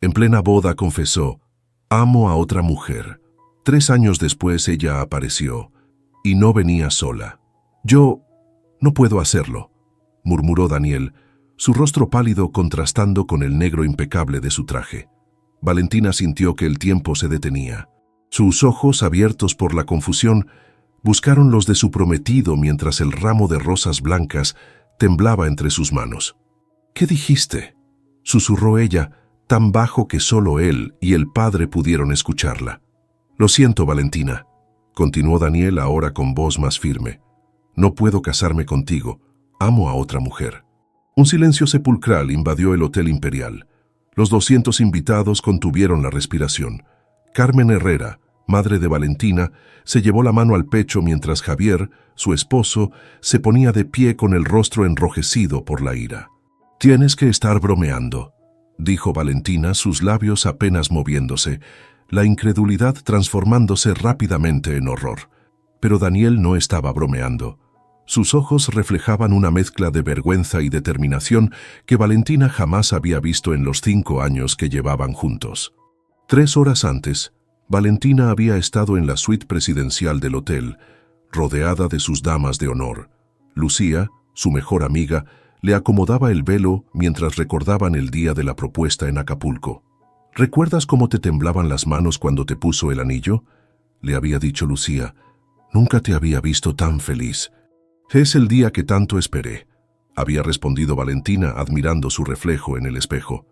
En plena boda confesó: «Amo a otra mujer». 3 años después ella apareció, y no venía sola. «Yo no puedo hacerlo», murmuró Daniel, su rostro pálido contrastando con el negro impecable de su traje. Valentina sintió que el tiempo se detenía. Sus ojos, abiertos por la confusión, buscaron los de su prometido mientras el ramo de rosas blancas temblaba entre sus manos. «¿Qué dijiste?», susurró ella, tan bajo que solo él y el padre pudieron escucharla. «Lo siento, Valentina», continuó Daniel ahora con voz más firme. «No puedo casarme contigo. Amo a otra mujer». Un silencio sepulcral invadió el Hotel Imperial. Los 200 invitados contuvieron la respiración. Carmen Herrera, madre de Valentina, se llevó la mano al pecho mientras Javier, su esposo, se ponía de pie con el rostro enrojecido por la ira. «Tienes que estar bromeando», dijo Valentina, sus labios apenas moviéndose, la incredulidad transformándose rápidamente en horror. Pero Daniel no estaba bromeando. Sus ojos reflejaban una mezcla de vergüenza y determinación que Valentina jamás había visto en los 5 años que llevaban juntos. 3 horas antes, Valentina había estado en la suite presidencial del hotel, rodeada de sus damas de honor. Lucía, su mejor amiga, le acomodaba el velo mientras recordaban el día de la propuesta en Acapulco. «¿Recuerdas cómo te temblaban las manos cuando te puso el anillo?», le había dicho Lucía. «Nunca te había visto tan feliz». «Es el día que tanto esperé», había respondido Valentina admirando su reflejo en el espejo.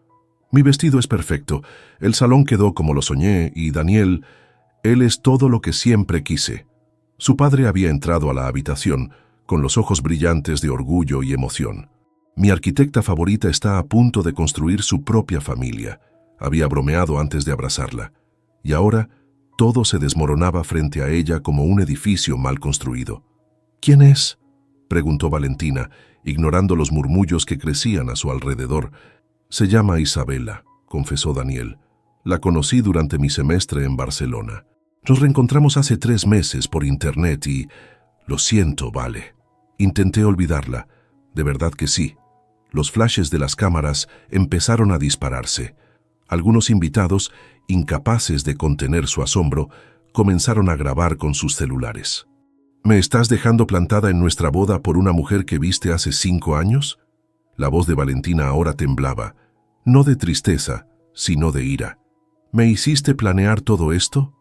«Mi vestido es perfecto, el salón quedó como lo soñé y Daniel, él es todo lo que siempre quise». Su padre había entrado a la habitación, con los ojos brillantes de orgullo y emoción. «Mi arquitecta favorita está a punto de construir su propia familia», había bromeado antes de abrazarla. Y ahora todo se desmoronaba frente a ella como un edificio mal construido. «¿Quién es?», preguntó Valentina, ignorando los murmullos que crecían a su alrededor. «Se llama Isabela», confesó Daniel. «La conocí durante mi semestre en Barcelona. Nos reencontramos hace 3 meses por internet y... Lo siento, Vale. Intenté olvidarla. De verdad que sí». Los flashes de las cámaras empezaron a dispararse. Algunos invitados, incapaces de contener su asombro, comenzaron a grabar con sus celulares. «¿Me estás dejando plantada en nuestra boda por una mujer que viste hace 5 años?» La voz de Valentina ahora temblaba, no de tristeza, sino de ira. «¿Me hiciste planear todo esto?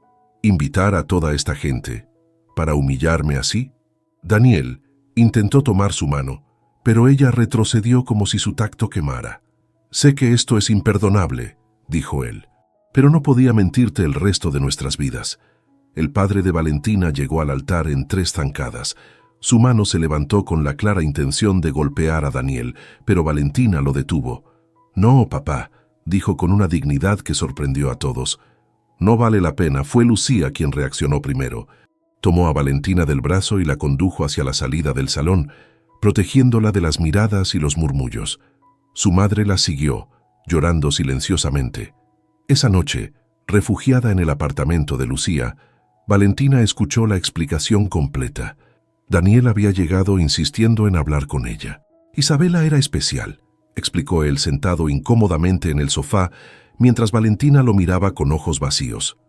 ¿Invitar a toda esta gente? ¿Para humillarme así?» Daniel intentó tomar su mano, pero ella retrocedió como si su tacto quemara. «Sé que esto es imperdonable», dijo él, «pero no podía mentirte el resto de nuestras vidas». El padre de Valentina llegó al altar en 3 zancadas. Su mano se levantó con la clara intención de golpear a Daniel, pero Valentina lo detuvo. «No, papá», dijo con una dignidad que sorprendió a todos. «No vale la pena», fue Lucía quien reaccionó primero. Tomó a Valentina del brazo y la condujo hacia la salida del salón, protegiéndola de las miradas y los murmullos. Su madre la siguió, llorando silenciosamente. Esa noche, refugiada en el apartamento de Lucía, Valentina escuchó la explicación completa. Daniel había llegado insistiendo en hablar con ella. «Isabela era especial», explicó él sentado incómodamente en el sofá, mientras Valentina lo miraba con ojos vacíos.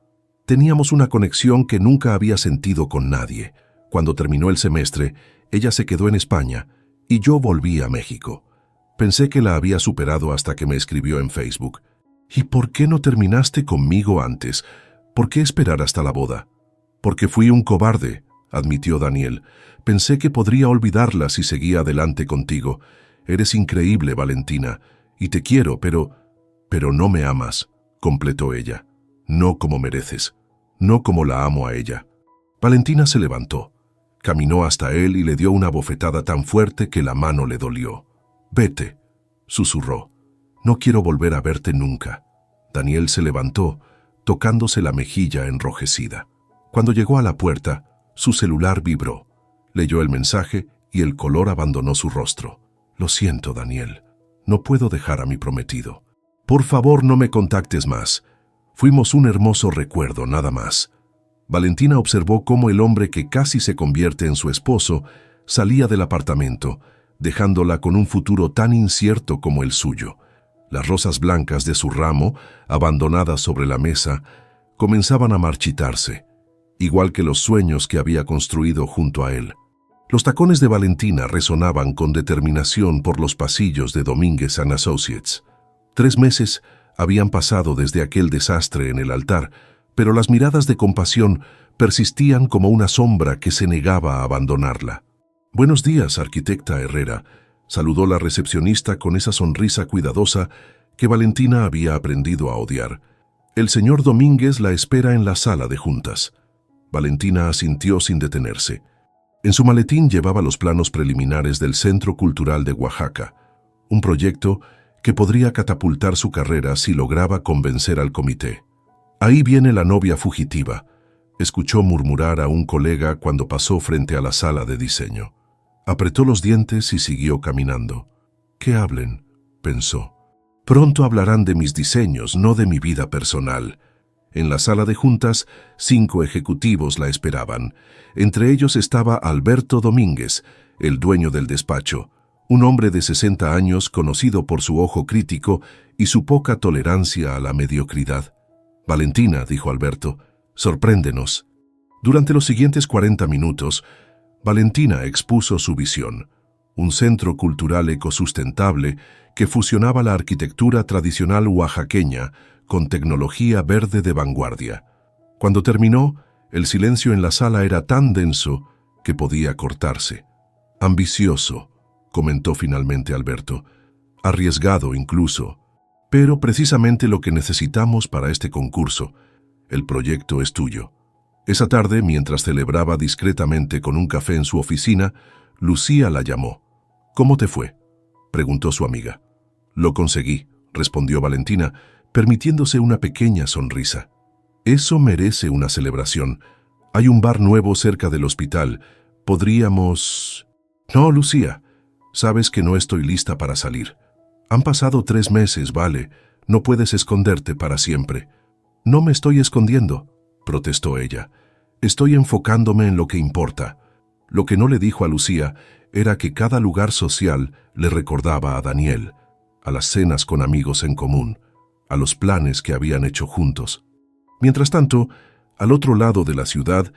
«Teníamos una conexión que nunca había sentido con nadie. Cuando terminó el semestre, ella se quedó en España y yo volví a México. Pensé que la había superado hasta que me escribió en Facebook. ¿Y por qué no terminaste conmigo antes? ¿Por qué esperar hasta la boda?» «Porque fui un cobarde», admitió Daniel. «Pensé que podría olvidarla si seguía adelante contigo. Eres increíble, Valentina, y te quiero, pero no me amas», completó ella. «No como mereces, no como la amo a ella». Valentina se levantó, caminó hasta él y le dio una bofetada tan fuerte que la mano le dolió. «Vete», susurró. «No quiero volver a verte nunca». Daniel se levantó, tocándose la mejilla enrojecida. Cuando llegó a la puerta, su celular vibró. Leyó el mensaje y el color abandonó su rostro. «Lo siento, Daniel. No puedo dejar a mi prometido. Por favor, no me contactes más. Fuimos un hermoso recuerdo, nada más». Valentina observó cómo el hombre que casi se convierte en su esposo salía del apartamento, dejándola con un futuro tan incierto como el suyo. Las rosas blancas de su ramo, abandonadas sobre la mesa, comenzaban a marchitarse, igual que los sueños que había construido junto a él. Los tacones de Valentina resonaban con determinación por los pasillos de Domínguez & Associates. 3 meses habían pasado desde aquel desastre en el altar, pero las miradas de compasión persistían como una sombra que se negaba a abandonarla. «Buenos días, arquitecta Herrera», saludó la recepcionista con esa sonrisa cuidadosa que Valentina había aprendido a odiar. «El señor Domínguez la espera en la sala de juntas». Valentina asintió sin detenerse. En su maletín llevaba los planos preliminares del Centro Cultural de Oaxaca, un proyecto que podría catapultar su carrera si lograba convencer al comité. «Ahí viene la novia fugitiva», escuchó murmurar a un colega cuando pasó frente a la sala de diseño. Apretó los dientes y siguió caminando. «Que hablen», pensó. «Pronto hablarán de mis diseños, no de mi vida personal». En la sala de juntas, 5 ejecutivos la esperaban. Entre ellos estaba Alberto Domínguez, el dueño del despacho, un hombre de 60 años conocido por su ojo crítico y su poca tolerancia a la mediocridad. «Valentina», dijo Alberto, «sorpréndenos». Durante los siguientes 40 minutos, Valentina expuso su visión, un centro cultural ecosustentable que fusionaba la arquitectura tradicional oaxaqueña con tecnología verde de vanguardia. Cuando terminó, el silencio en la sala era tan denso que podía cortarse. «Ambicioso», comentó finalmente Alberto, «arriesgado incluso, pero precisamente lo que necesitamos para este concurso. El proyecto es tuyo». Esa tarde, mientras celebraba discretamente con un café en su oficina, Lucía la llamó. «¿Cómo te fue?», preguntó su amiga. «Lo conseguí», respondió Valentina, permitiéndose una pequeña sonrisa. «Eso merece una celebración. Hay un bar nuevo cerca del hospital. Podríamos...» «No, Lucía, sabes que no estoy lista para salir. Han pasado 3 meses, vale. No puedes esconderte para siempre». «No me estoy escondiendo», protestó ella. «Estoy enfocándome en lo que importa». Lo que no le dijo a Lucía era que cada lugar social le recordaba a Daniel, a las cenas con amigos en común, a los planes que habían hecho juntos. Mientras tanto, al otro lado de la ciudad,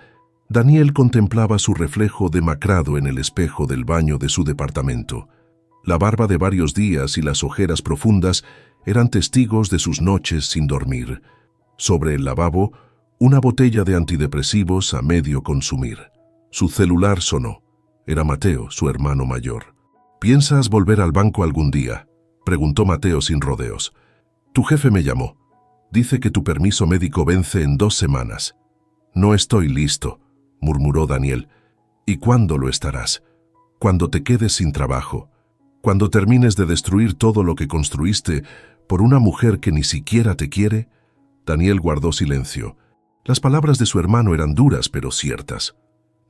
Daniel contemplaba su reflejo demacrado en el espejo del baño de su departamento. La barba de varios días y las ojeras profundas eran testigos de sus noches sin dormir. Sobre el lavabo, una botella de antidepresivos a medio consumir. Su celular sonó. Era Mateo, su hermano mayor. «¿Piensas volver al banco algún día?», preguntó Mateo sin rodeos. «Tu jefe me llamó. Dice que tu permiso médico vence en 2 semanas». «No estoy listo», murmuró Daniel. «¿Y cuándo lo estarás? Cuando te quedes sin trabajo. Cuando termines de destruir todo lo que construiste por una mujer que ni siquiera te quiere». Daniel guardó silencio. Las palabras de su hermano eran duras pero ciertas.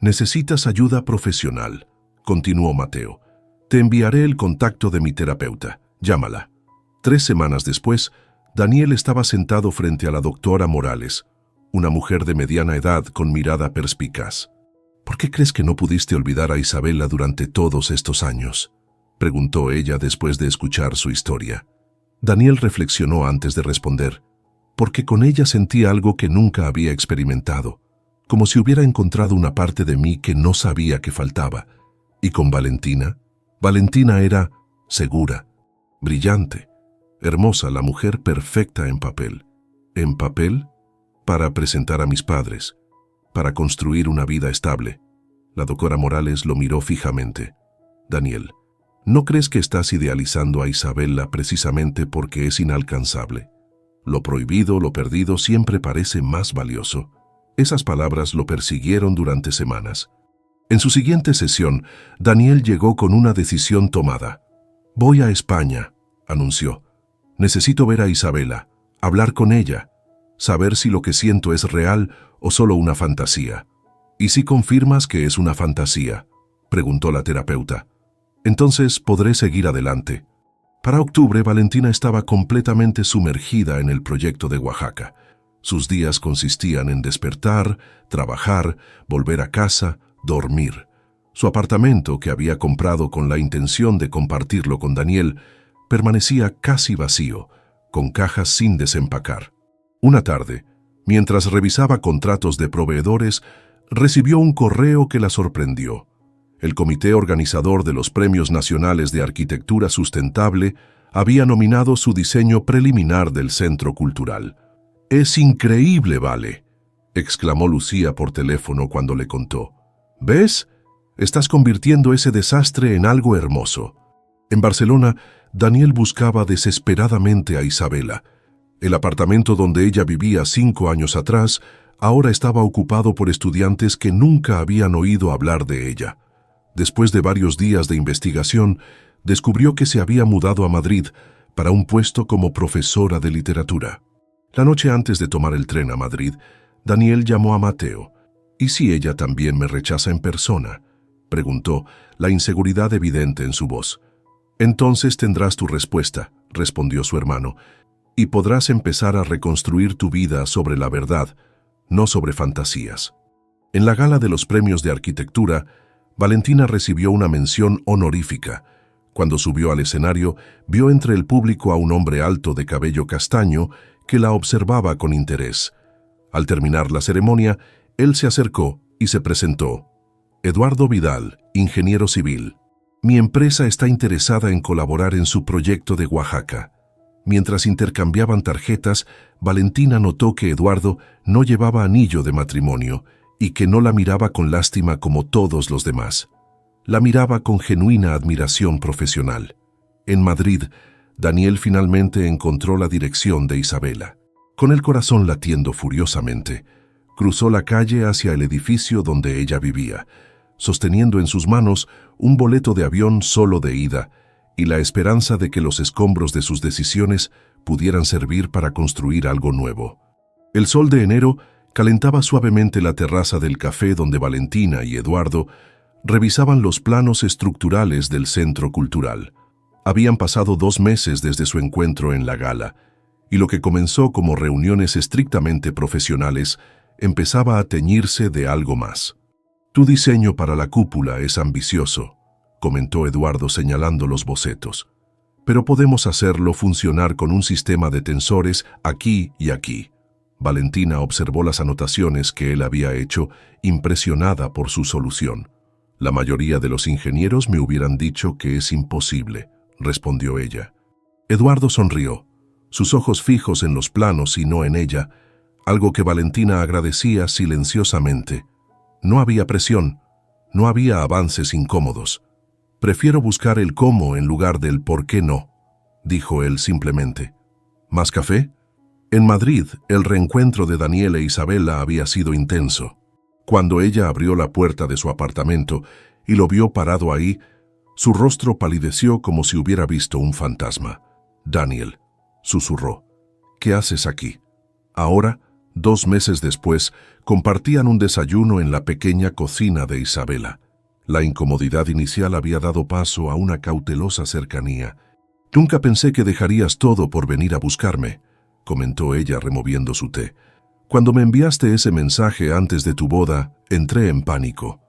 «Necesitas ayuda profesional», continuó Mateo. «Te enviaré el contacto de mi terapeuta. Llámala». 3 semanas después, Daniel estaba sentado frente a la doctora Morales, una mujer de mediana edad con mirada perspicaz. «¿Por qué crees que no pudiste olvidar a Isabela durante todos estos años?», preguntó ella después de escuchar su historia. Daniel reflexionó antes de responder. «Porque con ella sentí algo que nunca había experimentado, como si hubiera encontrado una parte de mí que no sabía que faltaba. Y con Valentina era segura, brillante, hermosa, la mujer perfecta en papel. ¿En papel? Para presentar a mis padres, para construir una vida estable». La doctora Morales lo miró fijamente. «Daniel, ¿no crees que estás idealizando a Isabela precisamente porque es inalcanzable? Lo prohibido, lo perdido, siempre parece más valioso». Esas palabras lo persiguieron durante semanas. En su siguiente sesión, Daniel llegó con una decisión tomada. «Voy a España», anunció. «Necesito ver a Isabela, hablar con ella, saber si lo que siento es real o solo una fantasía». «¿Y si confirmas que es una fantasía?», preguntó la terapeuta. «Entonces podré seguir adelante». Para octubre, Valentina estaba completamente sumergida en el proyecto de Oaxaca. Sus días consistían en despertar, trabajar, volver a casa, dormir. Su apartamento, que había comprado con la intención de compartirlo con Daniel, permanecía casi vacío, con cajas sin desempacar. Una tarde, mientras revisaba contratos de proveedores, recibió un correo que la sorprendió. El comité organizador de los Premios Nacionales de Arquitectura Sustentable había nominado su diseño preliminar del Centro Cultural. «Es increíble, Vale», exclamó Lucía por teléfono cuando le contó. «¿Ves? Estás convirtiendo ese desastre en algo hermoso». En Barcelona, Daniel buscaba desesperadamente a Isabela. El apartamento donde ella vivía 5 años atrás ahora estaba ocupado por estudiantes que nunca habían oído hablar de ella. Después de varios días de investigación, descubrió que se había mudado a Madrid para un puesto como profesora de literatura. La noche antes de tomar el tren a Madrid, Daniel llamó a Mateo. «¿Y si ella también me rechaza en persona?», preguntó, la inseguridad evidente en su voz. «Entonces tendrás tu respuesta», respondió su hermano, «y podrás empezar a reconstruir tu vida sobre la verdad, no sobre fantasías». En la gala de los premios de arquitectura, Valentina recibió una mención honorífica. Cuando subió al escenario, vio entre el público a un hombre alto de cabello castaño que la observaba con interés. Al terminar la ceremonia, él se acercó y se presentó. «Eduardo Vidal, ingeniero civil. Mi empresa está interesada en colaborar en su proyecto de Oaxaca». Mientras intercambiaban tarjetas, Valentina notó que Eduardo no llevaba anillo de matrimonio y que no la miraba con lástima como todos los demás. La miraba con genuina admiración profesional. En Madrid, Daniel finalmente encontró la dirección de Isabela. Con el corazón latiendo furiosamente, cruzó la calle hacia el edificio donde ella vivía, sosteniendo en sus manos un boleto de avión solo de ida y la esperanza de que los escombros de sus decisiones pudieran servir para construir algo nuevo. El sol de enero calentaba suavemente la terraza del café donde Valentina y Eduardo revisaban los planos estructurales del Centro Cultural. Habían pasado 2 meses desde su encuentro en la gala, y lo que comenzó como reuniones estrictamente profesionales empezaba a teñirse de algo más. «Tu diseño para la cúpula es ambicioso», comentó Eduardo señalando los bocetos. «Pero podemos hacerlo funcionar con un sistema de tensores aquí y aquí». Valentina observó las anotaciones que él había hecho, impresionada por su solución. «La mayoría de los ingenieros me hubieran dicho que es imposible», respondió ella. Eduardo sonrió, sus ojos fijos en los planos y no en ella, algo que Valentina agradecía silenciosamente. No había presión, no había avances incómodos. «Prefiero buscar el cómo en lugar del por qué no», dijo él simplemente. «¿Más café?» En Madrid, el reencuentro de Daniel e Isabela había sido intenso. Cuando ella abrió la puerta de su apartamento y lo vio parado ahí, su rostro palideció como si hubiera visto un fantasma. «Daniel», susurró, «¿qué haces aquí?» Ahora, 2 meses después, compartían un desayuno en la pequeña cocina de Isabela. La incomodidad inicial había dado paso a una cautelosa cercanía. «Nunca pensé que dejarías todo por venir a buscarme», comentó ella removiendo su té. «Cuando me enviaste ese mensaje antes de tu boda, entré en pánico».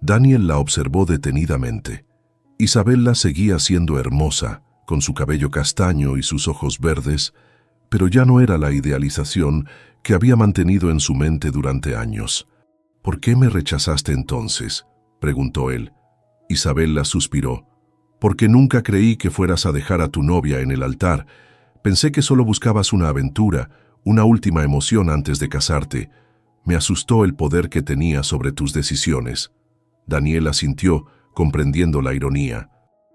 Daniel la observó detenidamente. Isabela seguía siendo hermosa, con su cabello castaño y sus ojos verdes, pero ya no era la idealización que había mantenido en su mente durante años. «¿Por qué me rechazaste entonces?», preguntó él. Isabela suspiró. «Porque nunca creí que fueras a dejar a tu novia en el altar. Pensé que solo buscabas una aventura, una última emoción antes de casarte. Me asustó el poder que tenía sobre tus decisiones». Daniel asintió, comprendiendo la ironía.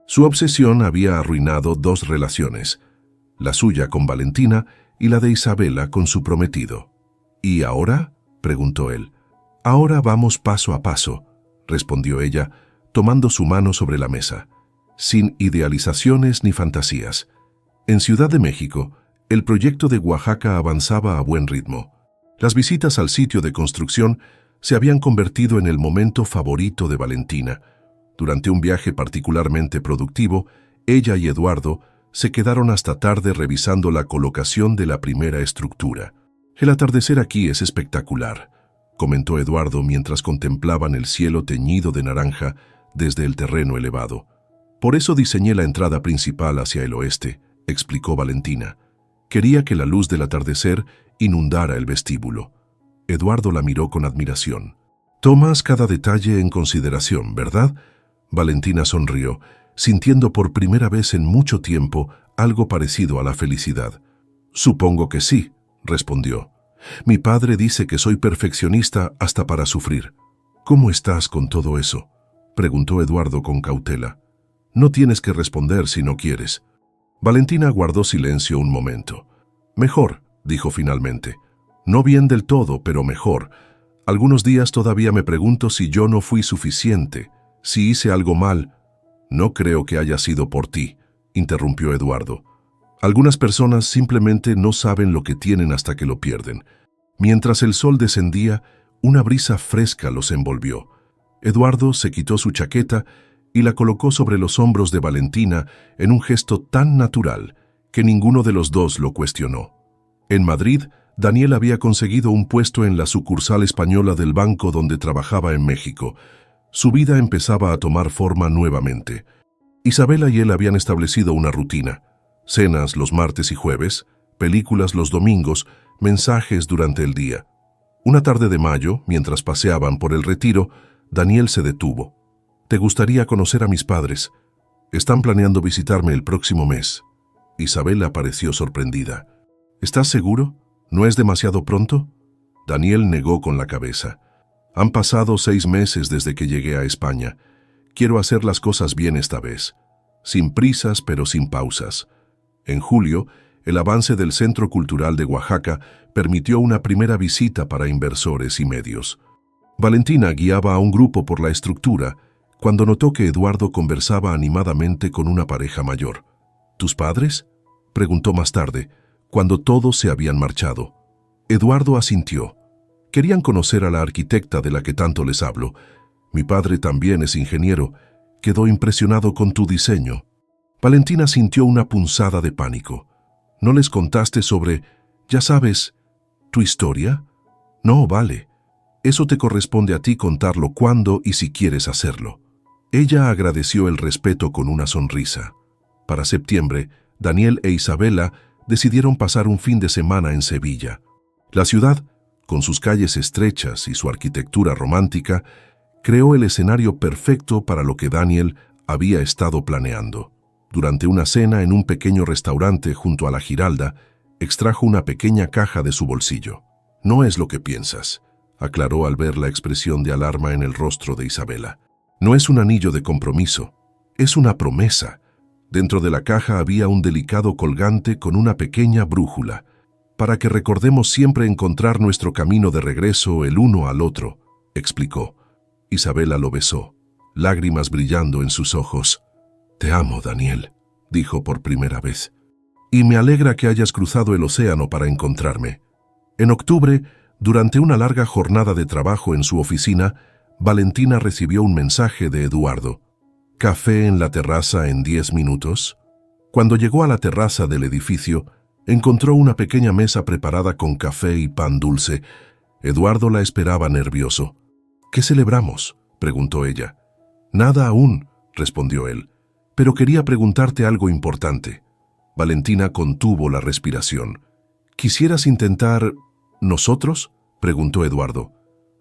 Su obsesión había arruinado 2 relaciones, la suya con Valentina y la de Isabela con su prometido. «¿Y ahora?», preguntó él. «Ahora vamos paso a paso», respondió ella, tomando su mano sobre la mesa. «Sin idealizaciones ni fantasías. En Ciudad de México, el proyecto de Oaxaca avanzaba a buen ritmo. Las visitas al sitio de construcción se habían convertido en el momento favorito de Valentina. Durante un viaje particularmente productivo, ella y Eduardo se quedaron hasta tarde revisando la colocación de la primera estructura. «El atardecer aquí es espectacular», comentó Eduardo mientras contemplaban el cielo teñido de naranja desde el terreno elevado. Por eso diseñé la entrada principal hacia el oeste, explicó Valentina. Quería que la luz del atardecer inundara el vestíbulo. Eduardo la miró con admiración. Tomas cada detalle en consideración, ¿verdad? Valentina sonrió, sintiendo por primera vez en mucho tiempo algo parecido a la felicidad. Supongo que sí, respondió. Mi padre dice que soy perfeccionista hasta para sufrir. ¿Cómo estás con todo eso?, preguntó Eduardo con cautela. No tienes que responder si no quieres. Valentina guardó silencio un momento. Mejor, dijo finalmente. No bien del todo, pero mejor. Algunos días todavía me pregunto si yo no fui suficiente, si hice algo mal. No creo que haya sido por ti, interrumpió Eduardo. Algunas personas simplemente no saben lo que tienen hasta que lo pierden. Mientras el sol descendía, una brisa fresca los envolvió. Eduardo se quitó su chaqueta y la colocó sobre los hombros de Valentina en un gesto tan natural que ninguno de los dos lo cuestionó. En Madrid, Daniel había conseguido un puesto en la sucursal española del banco donde trabajaba en México. Su vida empezaba a tomar forma nuevamente. Isabela y él habían establecido una rutina: cenas los martes y jueves, películas los domingos, mensajes durante el día. Una tarde de mayo, mientras paseaban por el Retiro, Daniel se detuvo. «¿Te gustaría conocer a mis padres? Están planeando visitarme el próximo mes». Isabela pareció sorprendida. «¿Estás seguro? ¿No es demasiado pronto?». Daniel negó con la cabeza. «Han pasado 6 meses desde que llegué a España. Quiero hacer las cosas bien esta vez. Sin prisas, pero sin pausas». En julio, el avance del Centro Cultural de Oaxaca permitió una primera visita para inversores y medios. Valentina guiaba a un grupo por la estructura cuando notó que Eduardo conversaba animadamente con una pareja mayor. «¿Tus padres?», preguntó más tarde, cuando todos se habían marchado. Eduardo asintió. «Querían conocer a la arquitecta de la que tanto les hablo. Mi padre también es ingeniero. Quedó impresionado con tu diseño». Valentina sintió una punzada de pánico. «¿No les contaste sobre, ya sabes, tu historia?». «No, vale. Eso te corresponde a ti contarlo cuando y si quieres hacerlo». Ella agradeció el respeto con una sonrisa. Para septiembre, Daniel e Isabela decidieron pasar un fin de semana en Sevilla. La ciudad, con sus calles estrechas y su arquitectura romántica, creó el escenario perfecto para lo que Daniel había estado planeando. Durante una cena en un pequeño restaurante junto a la Giralda, extrajo una pequeña caja de su bolsillo. «No es lo que piensas», aclaró al ver la expresión de alarma en el rostro de Isabela. «No es un anillo de compromiso, es una promesa». Dentro de la caja había un delicado colgante con una pequeña brújula, para que recordemos siempre encontrar nuestro camino de regreso el uno al otro, explicó. Isabela lo besó, lágrimas brillando en sus ojos. «Te amo, Daniel», dijo por primera vez. «Y me alegra que hayas cruzado el océano para encontrarme». En octubre, durante una larga jornada de trabajo en su oficina, Valentina recibió un mensaje de Eduardo. «¿Café en la terraza en 10 minutos?» Cuando llegó a la terraza del edificio, encontró una pequeña mesa preparada con café y pan dulce. Eduardo la esperaba nervioso. «¿Qué celebramos?», preguntó ella. «Nada aún», respondió él, «pero quería preguntarte algo importante». Valentina contuvo la respiración. «¿Quisieras intentar nosotros?», preguntó Eduardo.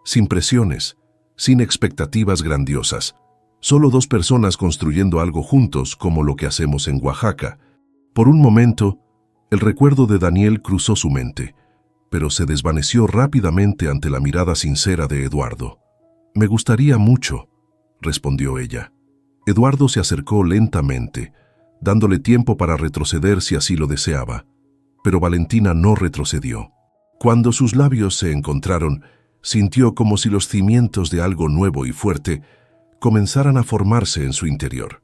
«Sin presiones, sin expectativas grandiosas. Solo 2 personas construyendo algo juntos como lo que hacemos en Oaxaca». Por un momento, el recuerdo de Daniel cruzó su mente, pero se desvaneció rápidamente ante la mirada sincera de Eduardo. «Me gustaría mucho», respondió ella. Eduardo se acercó lentamente, dándole tiempo para retroceder si así lo deseaba. Pero Valentina no retrocedió. Cuando sus labios se encontraron, sintió como si los cimientos de algo nuevo y fuerte comenzaran a formarse en su interior.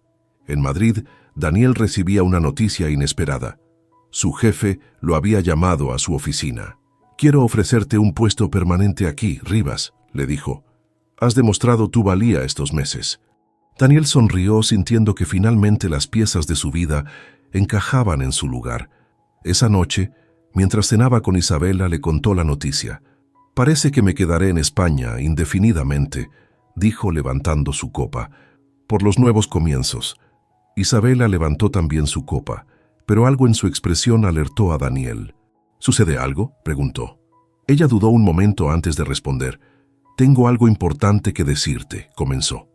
En Madrid, Daniel recibía una noticia inesperada. Su jefe lo había llamado a su oficina. «Quiero ofrecerte un puesto permanente aquí, Rivas», le dijo. «Has demostrado tu valía estos meses». Daniel sonrió sintiendo que finalmente las piezas de su vida encajaban en su lugar. Esa noche, mientras cenaba con Isabela, le contó la noticia. «Parece que me quedaré en España indefinidamente», dijo levantando su copa, «por los nuevos comienzos. Isabela levantó también su copa, pero algo en su expresión alertó a Daniel. ¿Sucede algo?, preguntó. Ella dudó un momento antes de responder. «Tengo algo importante que decirte», comenzó.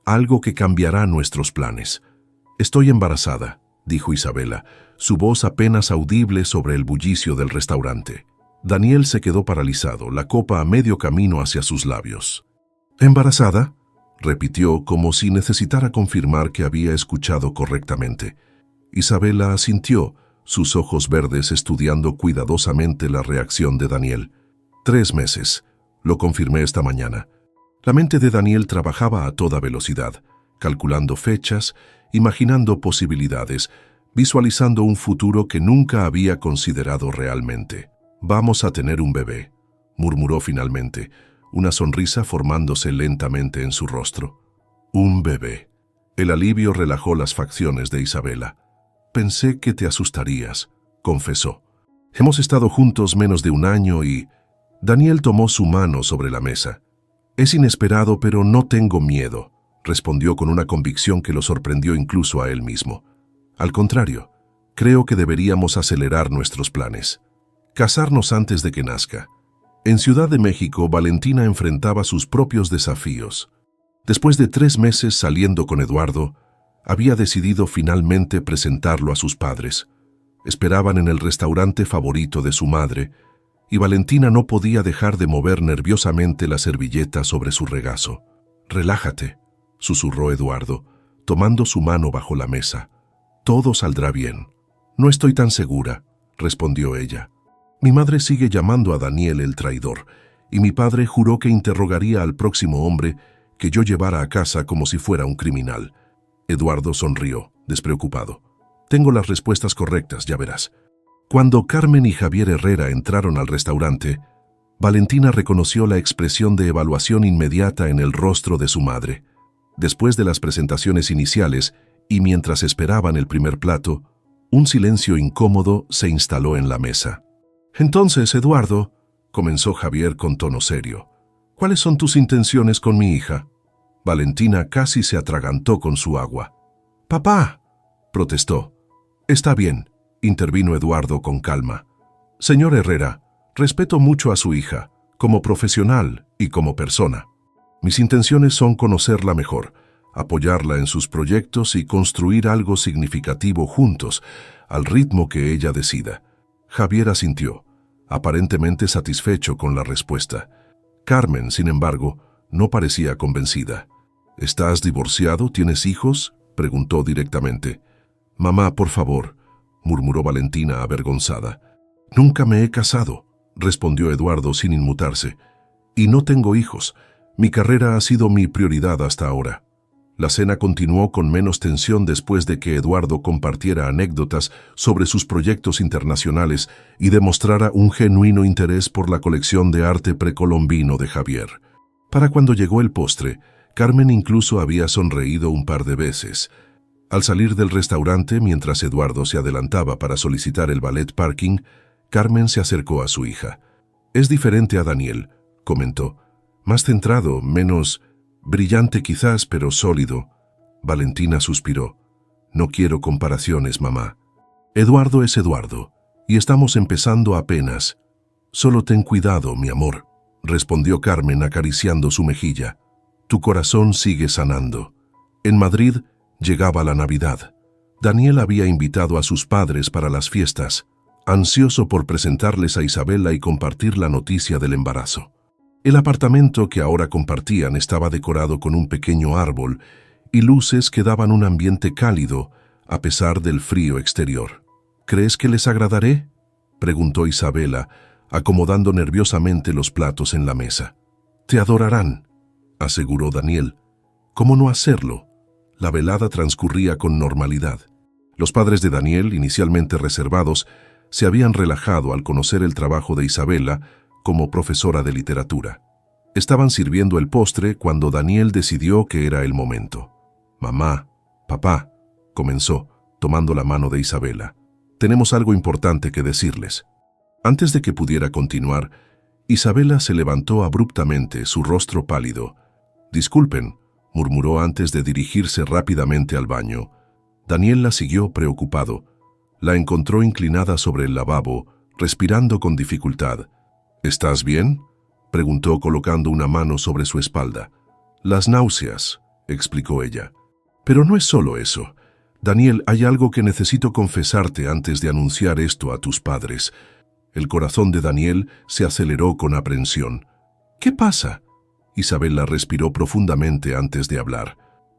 «Algo que cambiará nuestros planes». «Estoy embarazada», dijo Isabela, su voz apenas audible sobre el bullicio del restaurante. Daniel se quedó paralizado, la copa a medio camino hacia sus labios. «¿Embarazada?», repitió como si necesitara confirmar que había escuchado correctamente. Isabela asintió, sus ojos verdes estudiando cuidadosamente la reacción de Daniel. 3 meses, lo confirmé esta mañana. La mente de Daniel trabajaba a toda velocidad, calculando fechas, imaginando posibilidades, visualizando un futuro que nunca había considerado realmente. «Vamos a tener un bebé», murmuró finalmente, una sonrisa formándose lentamente en su rostro. «Un bebé». El alivio relajó las facciones de Isabela. «Pensé que te asustarías», confesó. «Hemos estado juntos menos de un año y...» Daniel tomó su mano sobre la mesa. «Es inesperado, pero no tengo miedo», respondió con una convicción que lo sorprendió incluso a él mismo. «Al contrario, creo que deberíamos acelerar nuestros planes. Casarnos antes de que nazca». En Ciudad de México, Valentina enfrentaba sus propios desafíos. Después de 3 meses saliendo con Eduardo, había decidido finalmente presentarlo a sus padres. Esperaban en el restaurante favorito de su madre, y Valentina no podía dejar de mover nerviosamente la servilleta sobre su regazo. «Relájate», susurró Eduardo, tomando su mano bajo la mesa. «Todo saldrá bien». «No estoy tan segura», respondió ella. «Mi madre sigue llamando a Daniel el traidor, y mi padre juró que interrogaría al próximo hombre que yo llevara a casa como si fuera un criminal». Eduardo sonrió, despreocupado. «Tengo las respuestas correctas, ya verás». Cuando Carmen y Javier Herrera entraron al restaurante, Valentina reconoció la expresión de evaluación inmediata en el rostro de su madre. Después de las presentaciones iniciales y mientras esperaban el primer plato, un silencio incómodo se instaló en la mesa. «Entonces, Eduardo», comenzó Javier con tono serio, «¿cuáles son tus intenciones con mi hija?» Valentina casi se atragantó con su agua. «Papá», protestó. «Está bien», intervino Eduardo con calma. «Señor Herrera, respeto mucho a su hija, como profesional y como persona. Mis intenciones son conocerla mejor, apoyarla en sus proyectos y construir algo significativo juntos, al ritmo que ella decida». Javier asintió, aparentemente satisfecho con la respuesta. Carmen, sin embargo, no parecía convencida. «¿Estás divorciado? ¿Tienes hijos?», preguntó directamente. «Mamá, por favor», murmuró Valentina avergonzada. «Nunca me he casado», respondió Eduardo sin inmutarse. «Y no tengo hijos. Mi carrera ha sido mi prioridad hasta ahora». La cena continuó con menos tensión después de que Eduardo compartiera anécdotas sobre sus proyectos internacionales y demostrara un genuino interés por la colección de arte precolombino de Javier. Para cuando llegó el postre, Carmen incluso había sonreído un par de veces. Al salir del restaurante, mientras Eduardo se adelantaba para solicitar el valet parking, Carmen se acercó a su hija. «Es diferente a Daniel», comentó. «Más centrado, menos... brillante quizás, pero sólido». Valentina suspiró. «No quiero comparaciones, mamá. Eduardo es Eduardo, y estamos empezando apenas. Solo ten cuidado, mi amor», respondió Carmen acariciando su mejilla. «Tu corazón sigue sanando». En Madrid llegaba la Navidad. Daniel había invitado a sus padres para las fiestas, ansioso por presentarles a Isabela y compartir la noticia del embarazo. El apartamento que ahora compartían estaba decorado con un pequeño árbol y luces que daban un ambiente cálido a pesar del frío exterior. «¿Crees que les agradaré?», preguntó Isabela, acomodando nerviosamente los platos en la mesa. «Te adorarán», aseguró Daniel. «¿Cómo no hacerlo?». La velada transcurría con normalidad. Los padres de Daniel, inicialmente reservados, se habían relajado al conocer el trabajo de Isabela como profesora de literatura. Estaban sirviendo el postre cuando Daniel decidió que era el momento. «Mamá, papá», comenzó, tomando la mano de Isabela. «Tenemos algo importante que decirles». Antes de que pudiera continuar, Isabela se levantó abruptamente, su rostro pálido. «Disculpen», murmuró antes de dirigirse rápidamente al baño. Daniel la siguió preocupado. La encontró inclinada sobre el lavabo, respirando con dificultad. ¿Estás bien?, preguntó colocando una mano sobre su espalda. Las náuseas, explicó ella. Pero no es solo eso. Daniel, hay algo que necesito confesarte antes de anunciar esto a tus padres. El corazón de Daniel se aceleró con aprensión. ¿Qué pasa? Isabela respiró profundamente antes de hablar.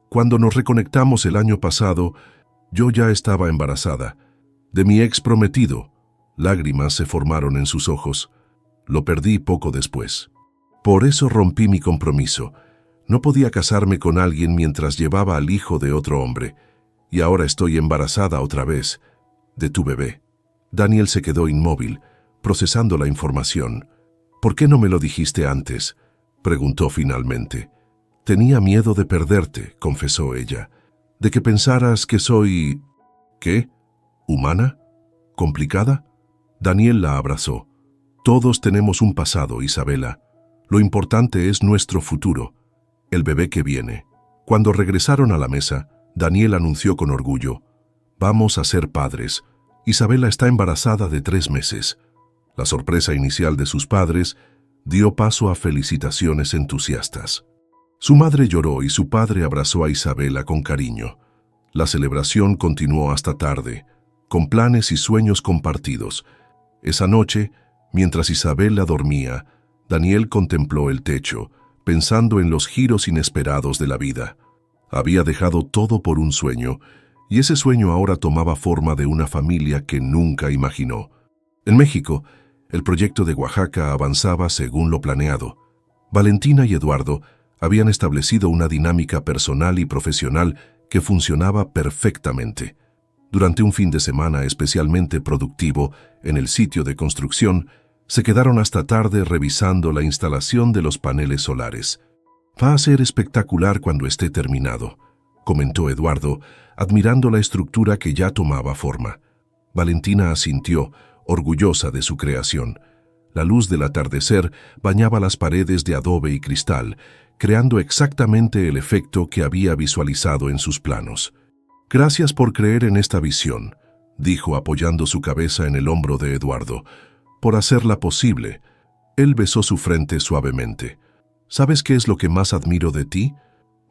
Cuando nos reconectamos el año pasado, yo ya estaba embarazada. De mi ex prometido. Lágrimas se formaron en sus ojos. Lo perdí poco después. Por eso rompí mi compromiso. No podía casarme con alguien mientras llevaba al hijo de otro hombre. Y ahora estoy embarazada otra vez, de tu bebé. Daniel se quedó inmóvil, procesando la información. ¿Por qué no me lo dijiste antes?, preguntó finalmente. Tenía miedo de perderte, confesó ella. De que pensaras que soy... ¿qué? ¿Humana? ¿Complicada? Daniel la abrazó. Todos tenemos un pasado, Isabela. Lo importante es nuestro futuro, el bebé que viene. Cuando regresaron a la mesa, Daniel anunció con orgullo: «Vamos a ser padres. Isabela está embarazada de 3 meses». La sorpresa inicial de sus padres dio paso a felicitaciones entusiastas. Su madre lloró y su padre abrazó a Isabela con cariño. La celebración continuó hasta tarde, con planes y sueños compartidos. Esa noche, mientras Isabela dormía, Daniel contempló el techo, pensando en los giros inesperados de la vida. Había dejado todo por un sueño, y ese sueño ahora tomaba forma de una familia que nunca imaginó. En México, el proyecto de Oaxaca avanzaba según lo planeado. Valentina y Eduardo habían establecido una dinámica personal y profesional que funcionaba perfectamente. Durante un fin de semana especialmente productivo en el sitio de construcción, se quedaron hasta tarde revisando la instalación de los paneles solares. «Va a ser espectacular cuando esté terminado», comentó Eduardo, admirando la estructura que ya tomaba forma. Valentina asintió, orgullosa de su creación. La luz del atardecer bañaba las paredes de adobe y cristal, creando exactamente el efecto que había visualizado en sus planos. «Gracias por creer en esta visión», dijo apoyando su cabeza en el hombro de Eduardo. «Por hacerla posible». Él besó su frente suavemente. «¿Sabes qué es lo que más admiro de ti?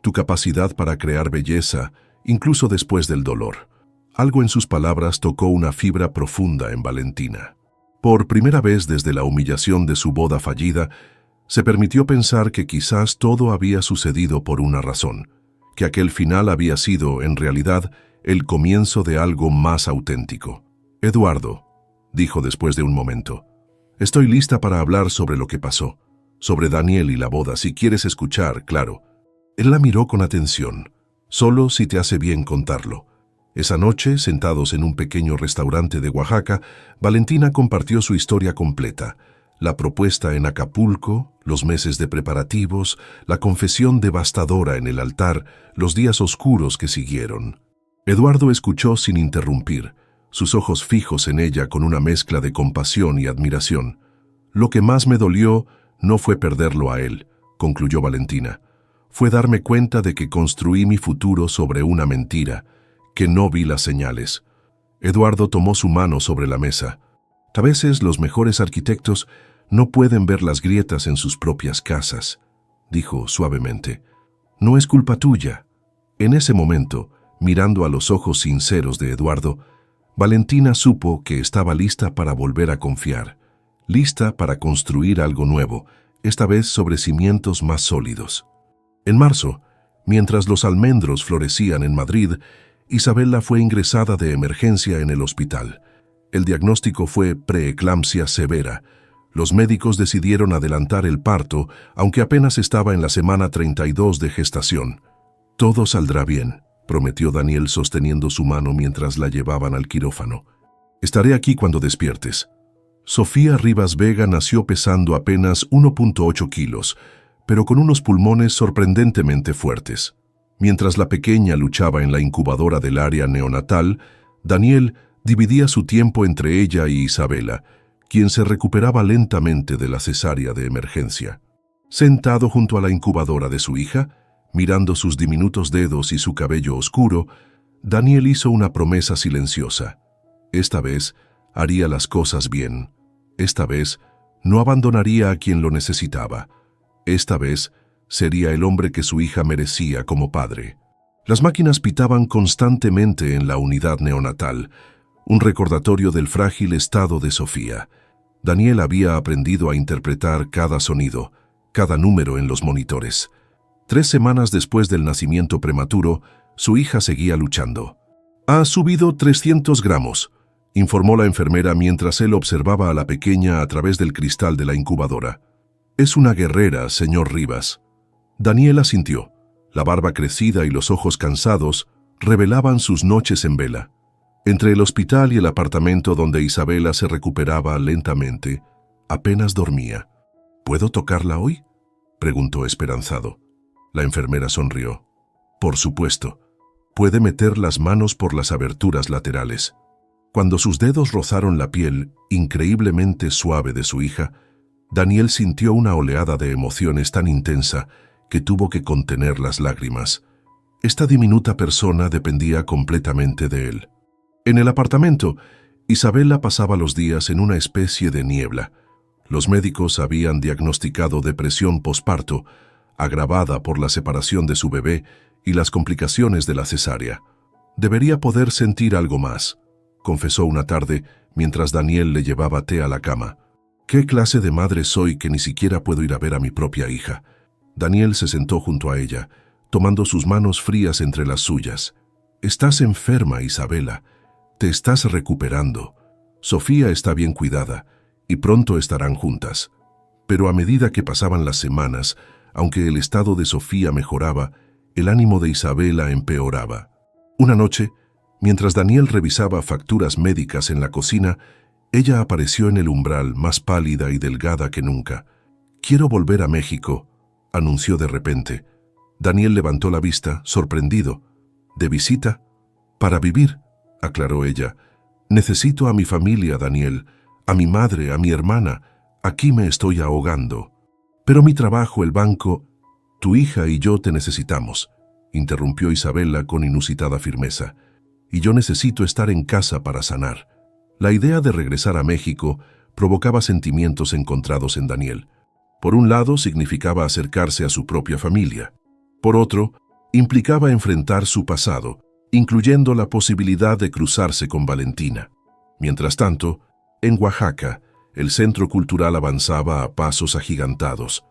Tu capacidad para crear belleza, incluso después del dolor». Algo en sus palabras tocó una fibra profunda en Valentina. Por primera vez desde la humillación de su boda fallida, se permitió pensar que quizás todo había sucedido por una razón, que aquel final había sido, en realidad, el comienzo de algo más auténtico. «Eduardo», dijo después de un momento, «estoy lista para hablar sobre lo que pasó, sobre Daniel y la boda, si quieres escuchar, claro». Él la miró con atención, «solo si te hace bien contarlo». Esa noche, sentados en un pequeño restaurante de Oaxaca, Valentina compartió su historia completa: la propuesta en Acapulco, los meses de preparativos, la confesión devastadora en el altar, los días oscuros que siguieron. Eduardo escuchó sin interrumpir, sus ojos fijos en ella con una mezcla de compasión y admiración. «Lo que más me dolió no fue perderlo a él», concluyó Valentina. «Fue darme cuenta de que construí mi futuro sobre una mentira, que no vi las señales». Eduardo tomó su mano sobre la mesa. «A veces los mejores arquitectos no pueden ver las grietas en sus propias casas», dijo suavemente. «No es culpa tuya». En ese momento, mirando a los ojos sinceros de Eduardo, Valentina supo que estaba lista para volver a confiar, lista para construir algo nuevo, esta vez sobre cimientos más sólidos. En marzo, mientras los almendros florecían en Madrid, Isabela fue ingresada de emergencia en el hospital. El diagnóstico fue preeclampsia severa. Los médicos decidieron adelantar el parto, aunque apenas estaba en la semana 32 de gestación. «Todo saldrá bien», prometió Daniel sosteniendo su mano mientras la llevaban al quirófano. «Estaré aquí cuando despiertes». Sofía Rivas Vega nació pesando apenas 1.8 kilos, pero con unos pulmones sorprendentemente fuertes. Mientras la pequeña luchaba en la incubadora del área neonatal, Daniel dividía su tiempo entre ella y Isabela, quien se recuperaba lentamente de la cesárea de emergencia. Sentado junto a la incubadora de su hija, mirando sus diminutos dedos y su cabello oscuro, Daniel hizo una promesa silenciosa. Esta vez haría las cosas bien. Esta vez no abandonaría a quien lo necesitaba. Esta vez sería el hombre que su hija merecía como padre. Las máquinas pitaban constantemente en la unidad neonatal, un recordatorio del frágil estado de Sofía. Daniel había aprendido a interpretar cada sonido, cada número en los monitores. 3 semanas después del nacimiento prematuro, su hija seguía luchando. «Ha subido 300 gramos», informó la enfermera mientras él observaba a la pequeña a través del cristal de la incubadora. «Es una guerrera, señor Rivas». Daniel asintió. La barba crecida y los ojos cansados revelaban sus noches en vela. Entre el hospital y el apartamento donde Isabela se recuperaba lentamente, apenas dormía. «¿Puedo tocarla hoy?», preguntó esperanzado. La enfermera sonrió. «Por supuesto. Puede meter las manos por las aberturas laterales». Cuando sus dedos rozaron la piel increíblemente suave de su hija, Daniel sintió una oleada de emociones tan intensa que tuvo que contener las lágrimas. Esta diminuta persona dependía completamente de él. En el apartamento, Isabela pasaba los días en una especie de niebla. Los médicos habían diagnosticado depresión posparto, agravada por la separación de su bebé y las complicaciones de la cesárea. «Debería poder sentir algo más», confesó una tarde mientras Daniel le llevaba té a la cama. «¿Qué clase de madre soy que ni siquiera puedo ir a ver a mi propia hija?». Daniel se sentó junto a ella, tomando sus manos frías entre las suyas. «Estás enferma, Isabela. Te estás recuperando. Sofía está bien cuidada y pronto estarán juntas». Pero a medida que pasaban las semanas, aunque el estado de Sofía mejoraba, el ánimo de Isabela empeoraba. Una noche, mientras Daniel revisaba facturas médicas en la cocina, ella apareció en el umbral más pálida y delgada que nunca. «Quiero volver a México», anunció de repente. Daniel levantó la vista, sorprendido. «¿De visita?» «Para vivir», aclaró ella. «Necesito a mi familia, Daniel, a mi madre, a mi hermana. Aquí me estoy ahogando». «Pero mi trabajo, el banco...» «Tu hija y yo te necesitamos», interrumpió Isabela con inusitada firmeza. «Y yo necesito estar en casa para sanar». La idea de regresar a México provocaba sentimientos encontrados en Daniel. Por un lado, significaba acercarse a su propia familia. Por otro, implicaba enfrentar su pasado, incluyendo la posibilidad de cruzarse con Valentina. Mientras tanto, en Oaxaca, el centro cultural avanzaba a pasos agigantados.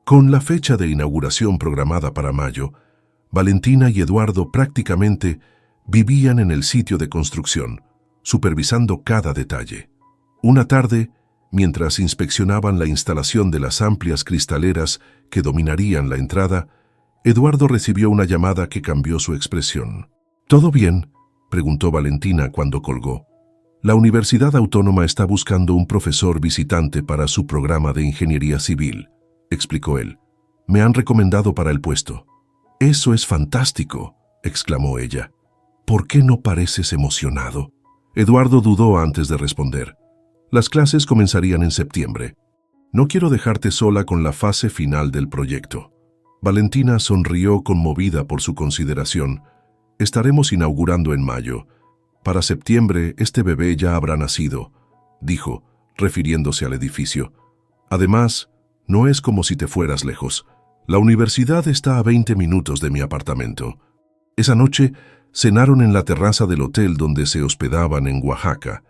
Con la fecha de inauguración programada para mayo, Valentina y Eduardo prácticamente vivían en el sitio de construcción, supervisando cada detalle. Una tarde, mientras inspeccionaban la instalación de las amplias cristaleras que dominarían la entrada, Eduardo recibió una llamada que cambió su expresión. «¿Todo bien?», preguntó Valentina cuando colgó. «La Universidad Autónoma está buscando un profesor visitante para su programa de ingeniería civil», explicó él. «Me han recomendado para el puesto». «Eso es fantástico», exclamó ella. «¿Por qué no pareces emocionado?». Eduardo dudó antes de responder. Las clases comenzarían en septiembre. «No quiero dejarte sola con la fase final del proyecto». Valentina sonrió conmovida por su consideración. «Estaremos inaugurando en mayo. Para septiembre este bebé ya habrá nacido», dijo, refiriéndose al edificio. «Además, no es como si te fueras lejos. La universidad está a 20 minutos de mi apartamento». Esa noche cenaron en la terraza del hotel donde se hospedaban en Oaxaca.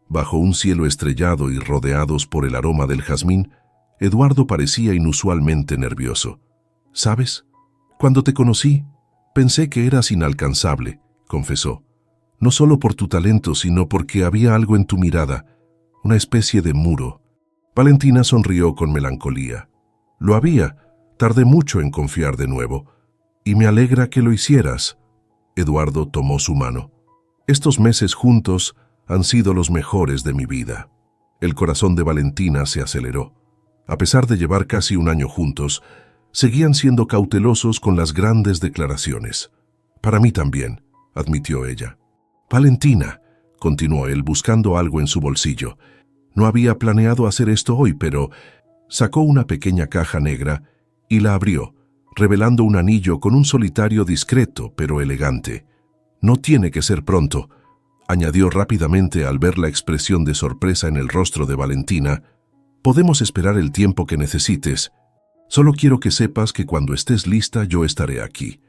Bajo un cielo estrellado y rodeados por el aroma del jazmín, Eduardo parecía inusualmente nervioso. «¿Sabes? Cuando te conocí, pensé que eras inalcanzable», confesó. «No solo por tu talento, sino porque había algo en tu mirada, una especie de muro». Valentina sonrió con melancolía. «Lo había. Tardé mucho en confiar de nuevo. Y me alegra que lo hicieras». Eduardo tomó su mano. «Estos meses juntos han sido los mejores de mi vida». El corazón de Valentina se aceleró. A pesar de llevar casi un año juntos, seguían siendo cautelosos con las grandes declaraciones. «Para mí también», admitió ella. «Valentina», continuó él buscando algo en su bolsillo. «No había planeado hacer esto hoy, pero...» Sacó una pequeña caja negra y la abrió, revelando un anillo con un solitario discreto pero elegante. No tiene que ser pronto, añadió rápidamente al ver la expresión de sorpresa en el rostro de Valentina. Podemos esperar el tiempo que necesites. Solo quiero que sepas que cuando estés lista yo estaré aquí.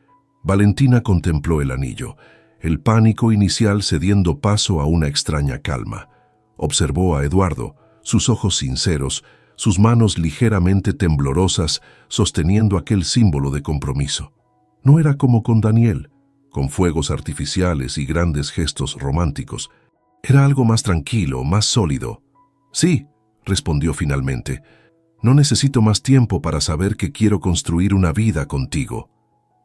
Valentina contempló el anillo, el pánico inicial cediendo paso a una extraña calma. Observó a Eduardo, sus ojos sinceros, sus manos ligeramente temblorosas sosteniendo aquel símbolo de compromiso. No era como con Daniel, con fuegos artificiales y grandes gestos románticos. Era algo más tranquilo, más sólido. Sí, respondió finalmente. No necesito más tiempo para saber que quiero construir una vida contigo.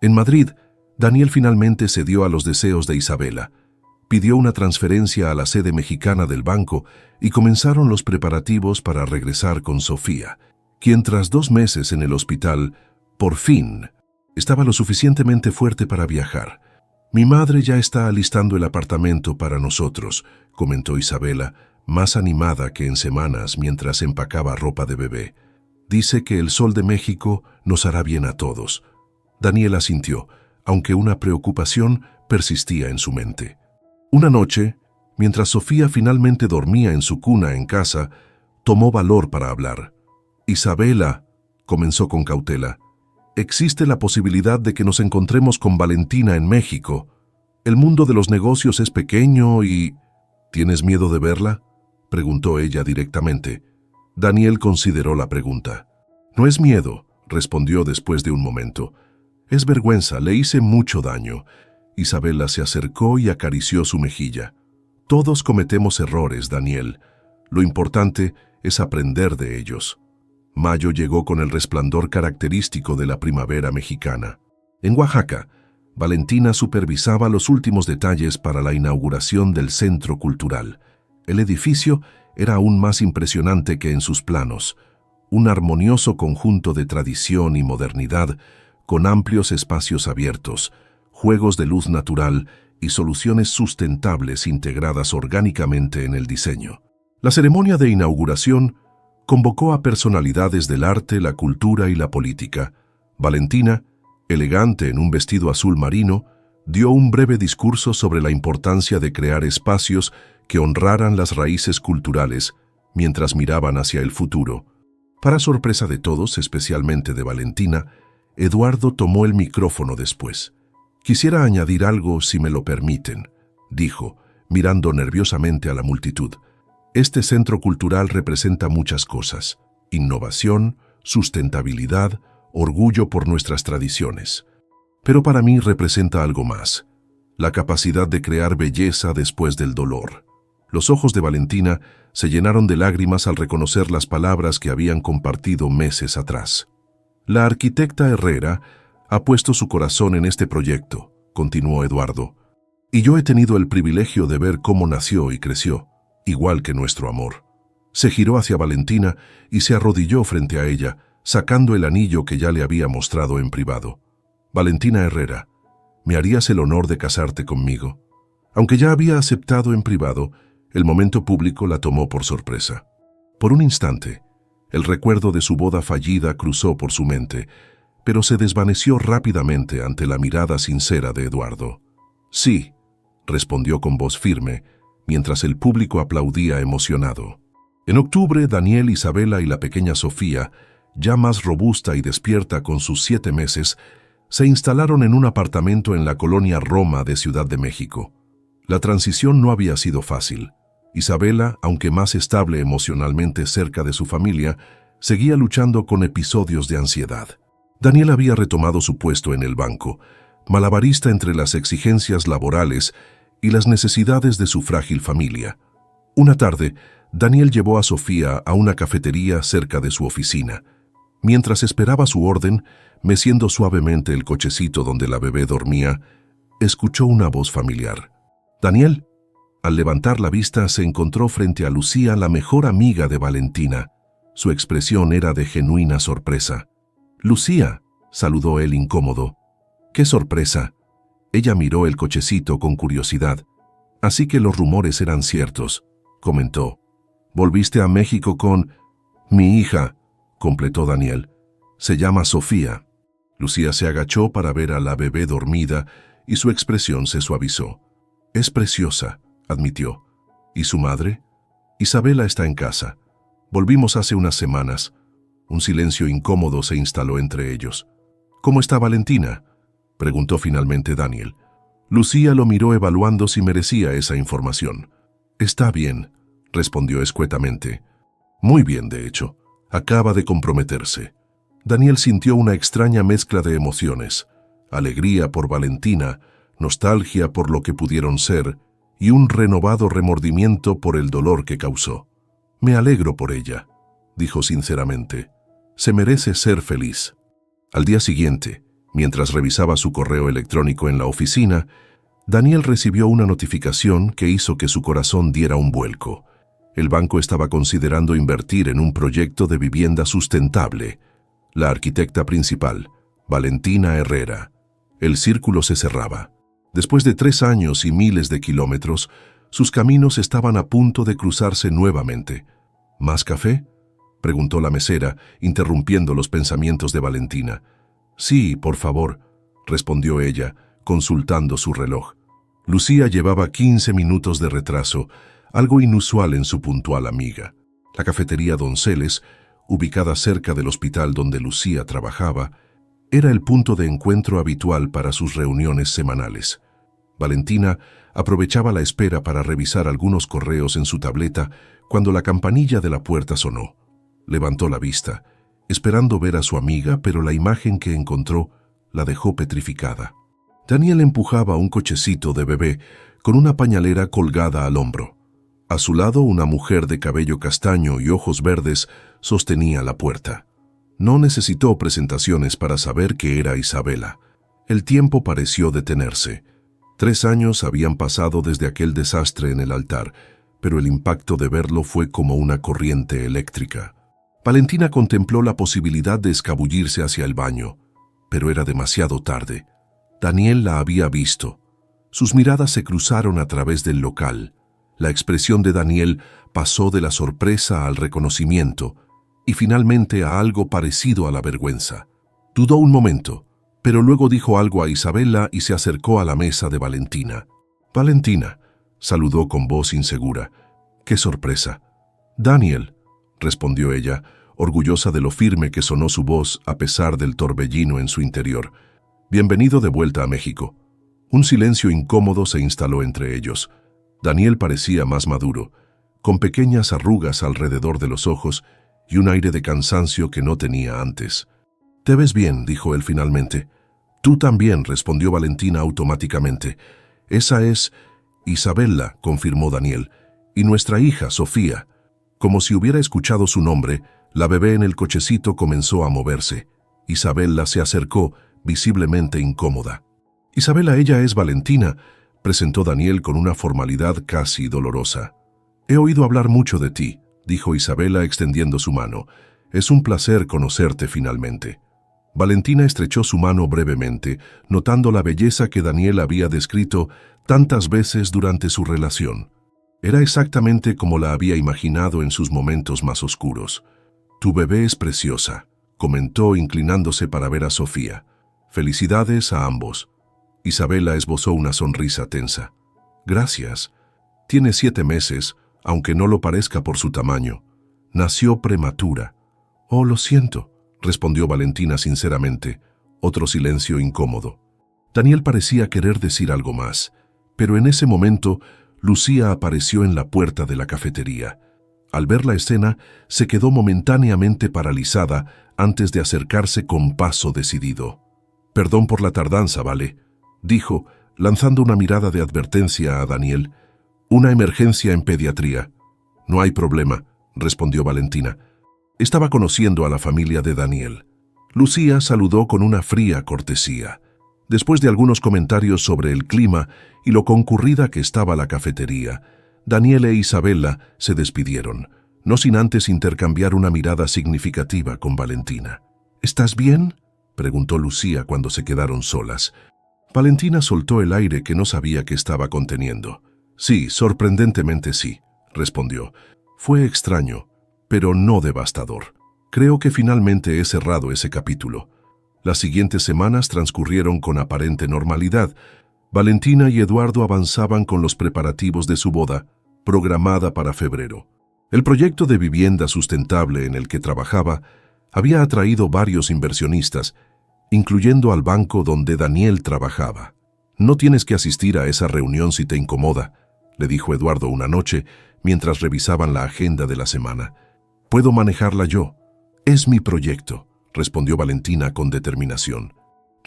En Madrid, Daniel finalmente cedió a los deseos de Isabela. Pidió una transferencia a la sede mexicana del banco y comenzaron los preparativos para regresar con Sofía, quien tras 2 meses en el hospital, por fin, estaba lo suficientemente fuerte para viajar. Mi madre ya está alistando el apartamento para nosotros, comentó Isabela, más animada que en semanas mientras empacaba ropa de bebé. Dice que el sol de México nos hará bien a todos. Daniel asintió, aunque una preocupación persistía en su mente. Una noche, mientras Sofía finalmente dormía en su cuna en casa, tomó valor para hablar. Isabela, comenzó con cautela, existe la posibilidad de que nos encontremos con Valentina en México. El mundo de los negocios es pequeño y... ¿Tienes miedo de verla?, preguntó ella directamente. Daniel consideró la pregunta. No es miedo, respondió después de un momento. Es vergüenza, le hice mucho daño. Isabela se acercó y acarició su mejilla. Todos cometemos errores, Daniel. Lo importante es aprender de ellos. Mayo llegó con el resplandor característico de la primavera mexicana. En Oaxaca, Valentina supervisaba los últimos detalles para la inauguración del Centro Cultural. El edificio era aún más impresionante que en sus planos. Un armonioso conjunto de tradición y modernidad, con amplios espacios abiertos, juegos de luz natural y soluciones sustentables integradas orgánicamente en el diseño. La ceremonia de inauguración convocó a personalidades del arte, la cultura y la política. Valentina, elegante en un vestido azul marino, dio un breve discurso sobre la importancia de crear espacios que honraran las raíces culturales mientras miraban hacia el futuro. Para sorpresa de todos, especialmente de Valentina, Eduardo tomó el micrófono después. Quisiera añadir algo si me lo permiten, dijo, mirando nerviosamente a la multitud. Este centro cultural representa muchas cosas: innovación, sustentabilidad, orgullo por nuestras tradiciones. Pero para mí representa algo más: la capacidad de crear belleza después del dolor. Los ojos de Valentina se llenaron de lágrimas al reconocer las palabras que habían compartido meses atrás. La arquitecta Herrera ha puesto su corazón en este proyecto, continuó Eduardo, y yo he tenido el privilegio de ver cómo nació y creció, igual que nuestro amor. Se giró hacia Valentina y se arrodilló frente a ella, sacando el anillo que ya le había mostrado en privado. Valentina Herrera, ¿me harías el honor de casarte conmigo? Aunque ya había aceptado en privado, el momento público la tomó por sorpresa. Por un instante, el recuerdo de su boda fallida cruzó por su mente, pero se desvaneció rápidamente ante la mirada sincera de Eduardo. Sí, respondió con voz firme, mientras el público aplaudía emocionado. En octubre, Daniel, Isabela y la pequeña Sofía, ya más robusta y despierta con sus 7 meses, se instalaron en un apartamento en la colonia Roma de Ciudad de México. La transición no había sido fácil. Isabela, aunque más estable emocionalmente cerca de su familia, seguía luchando con episodios de ansiedad. Daniel había retomado su puesto en el banco, malabarista entre las exigencias laborales y las necesidades de su frágil familia. Una tarde, Daniel llevó a Sofía a una cafetería cerca de su oficina. Mientras esperaba su orden, meciendo suavemente el cochecito donde la bebé dormía, escuchó una voz familiar. «Daniel». Al levantar la vista, se encontró frente a Lucía, la mejor amiga de Valentina. Su expresión era de genuina sorpresa. «Lucía», saludó él incómodo. «¡Qué sorpresa!». Ella miró el cochecito con curiosidad. «Así que los rumores eran ciertos», comentó. «Volviste a México con...». «Mi hija», completó Daniel. «Se llama Sofía». Lucía se agachó para ver a la bebé dormida y su expresión se suavizó. «Es preciosa», admitió. «¿Y su madre?» «Isabela está en casa. Volvimos hace unas semanas». Un silencio incómodo se instaló entre ellos. «¿Cómo está Valentina?», preguntó finalmente Daniel. Lucía lo miró evaluando si merecía esa información. «Está bien», respondió escuetamente. «Muy bien, de hecho. Acaba de comprometerse». Daniel sintió una extraña mezcla de emociones: alegría por Valentina, nostalgia por lo que pudieron ser, y un renovado remordimiento por el dolor que causó. «Me alegro por ella», dijo sinceramente. «Se merece ser feliz». Al día siguiente, mientras revisaba su correo electrónico en la oficina, Daniel recibió una notificación que hizo que su corazón diera un vuelco. El banco estaba considerando invertir en un proyecto de vivienda sustentable. La arquitecta principal, Valentina Herrera. El círculo se cerraba. Después de 3 años y miles de kilómetros, sus caminos estaban a punto de cruzarse nuevamente. «¿Más café?», preguntó la mesera, interrumpiendo los pensamientos de Valentina. «Sí, por favor», respondió ella, consultando su reloj. Lucía llevaba 15 minutos de retraso, algo inusual en su puntual amiga. La cafetería Donceles, ubicada cerca del hospital donde Lucía trabajaba, era el punto de encuentro habitual para sus reuniones semanales. Valentina aprovechaba la espera para revisar algunos correos en su tableta cuando la campanilla de la puerta sonó. Levantó la vista, esperando ver a su amiga, pero la imagen que encontró la dejó petrificada. Daniel empujaba un cochecito de bebé con una pañalera colgada al hombro. A su lado, una mujer de cabello castaño y ojos verdes sostenía la puerta. No necesitó presentaciones para saber que era Isabela. El tiempo pareció detenerse. 3 años habían pasado desde aquel desastre en el altar, pero el impacto de verlo fue como una corriente eléctrica. Valentina contempló la posibilidad de escabullirse hacia el baño, pero era demasiado tarde. Daniel la había visto. Sus miradas se cruzaron a través del local. La expresión de Daniel pasó de la sorpresa al reconocimiento y finalmente a algo parecido a la vergüenza. Dudó un momento, pero luego dijo algo a Isabela y se acercó a la mesa de Valentina. «Valentina», saludó con voz insegura. «¡Qué sorpresa!». «Daniel», respondió ella, orgullosa de lo firme que sonó su voz a pesar del torbellino en su interior. «Bienvenido de vuelta a México». Un silencio incómodo se instaló entre ellos. Daniel parecía más maduro, con pequeñas arrugas alrededor de los ojos y un aire de cansancio que no tenía antes. «Te ves bien», dijo él finalmente. «Tú también», respondió Valentina automáticamente. «Esa es Isabela», confirmó Daniel, «y nuestra hija, Sofía». Como si hubiera escuchado su nombre, la bebé en el cochecito comenzó a moverse. Isabela se acercó, visiblemente incómoda. «Isabela, ella es Valentina», presentó Daniel con una formalidad casi dolorosa. «He oído hablar mucho de ti», dijo Isabela extendiendo su mano. «Es un placer conocerte finalmente». Valentina estrechó su mano brevemente, notando la belleza que Daniel había descrito tantas veces durante su relación. Era exactamente como la había imaginado en sus momentos más oscuros. «Tu bebé es preciosa», comentó inclinándose para ver a Sofía. «Felicidades a ambos». Isabela esbozó una sonrisa tensa. «Gracias. Tiene 7 meses, aunque no lo parezca por su tamaño. Nació prematura». «Oh, lo siento», respondió Valentina sinceramente. Otro silencio incómodo. Daniel parecía querer decir algo más, pero en ese momento Lucía apareció en la puerta de la cafetería. Al ver la escena, se quedó momentáneamente paralizada antes de acercarse con paso decidido. «Perdón por la tardanza, ¿vale?», dijo, lanzando una mirada de advertencia a Daniel. «Una emergencia en pediatría». «No hay problema», respondió Valentina. Estaba conociendo a la familia de Daniel. Lucía saludó con una fría cortesía. Después de algunos comentarios sobre el clima y lo concurrida que estaba la cafetería, Daniel e Isabela se despidieron, no sin antes intercambiar una mirada significativa con Valentina. «¿Estás bien?», preguntó Lucía cuando se quedaron solas. Valentina soltó el aire que no sabía que estaba conteniendo. «Sí, sorprendentemente sí», respondió. «Fue extraño, pero no devastador. Creo que finalmente he cerrado ese capítulo». Las siguientes semanas transcurrieron con aparente normalidad, Valentina y Eduardo avanzaban con los preparativos de su boda, programada para febrero. El proyecto de vivienda sustentable en el que trabajaba había atraído varios inversionistas, incluyendo al banco donde Daniel trabajaba. «No tienes que asistir a esa reunión si te incomoda», le dijo Eduardo una noche mientras revisaban la agenda de la semana. «Puedo manejarla yo. Es mi proyecto», respondió Valentina con determinación.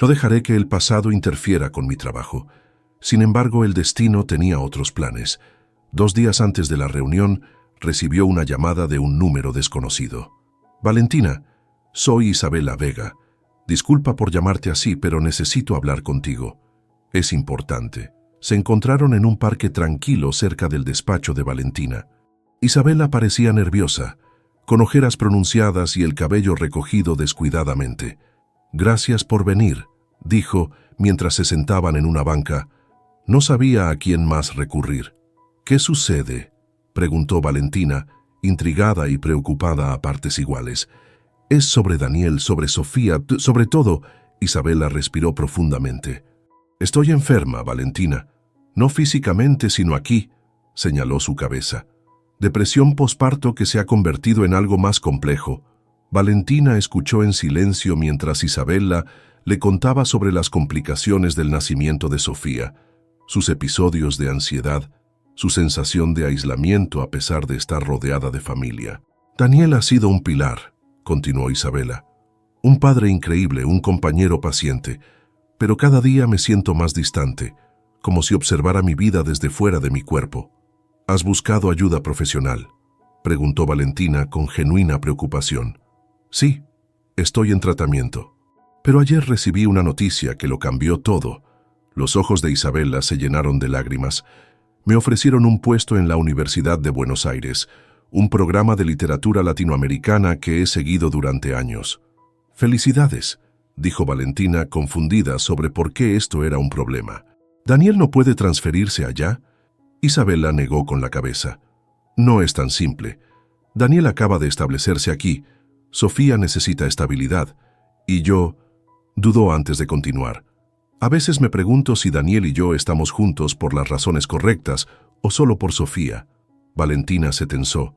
«No dejaré que el pasado interfiera con mi trabajo». Sin embargo, el destino tenía otros planes. 2 días antes de la reunión, recibió una llamada de un número desconocido. «Valentina, soy Isabela Vega. Disculpa por llamarte así, pero necesito hablar contigo. Es importante». Se encontraron en un parque tranquilo cerca del despacho de Valentina. Isabela parecía nerviosa, con ojeras pronunciadas y el cabello recogido descuidadamente. «Gracias por venir», dijo mientras se sentaban en una banca. No sabía a quién más recurrir. «¿Qué sucede?», preguntó Valentina, intrigada y preocupada a partes iguales. «Es sobre Daniel, sobre Sofía, sobre todo». Isabela respiró profundamente. «Estoy enferma, Valentina. No físicamente, sino aquí», señaló su cabeza. «Depresión posparto que se ha convertido en algo más complejo». Valentina escuchó en silencio mientras Isabela le contaba sobre las complicaciones del nacimiento de Sofía, sus episodios de ansiedad, su sensación de aislamiento a pesar de estar rodeada de familia. «Daniel ha sido un pilar», continuó Isabela. «Un padre increíble, un compañero paciente, pero cada día me siento más distante, como si observara mi vida desde fuera de mi cuerpo». «¿Has buscado ayuda profesional?», preguntó Valentina con genuina preocupación. «Sí, estoy en tratamiento. Pero ayer recibí una noticia que lo cambió todo». Los ojos de Isabela se llenaron de lágrimas. «Me ofrecieron un puesto en la Universidad de Buenos Aires, un programa de literatura latinoamericana que he seguido durante años». «Felicidades», dijo Valentina, confundida sobre por qué esto era un problema. «¿Daniel no puede transferirse allá?». Isabela negó con la cabeza. «No es tan simple. Daniel acaba de establecerse aquí. Sofía necesita estabilidad. Y yo…» Dudó antes de continuar. «A veces me pregunto si Daniel y yo estamos juntos por las razones correctas o solo por Sofía». Valentina se tensó.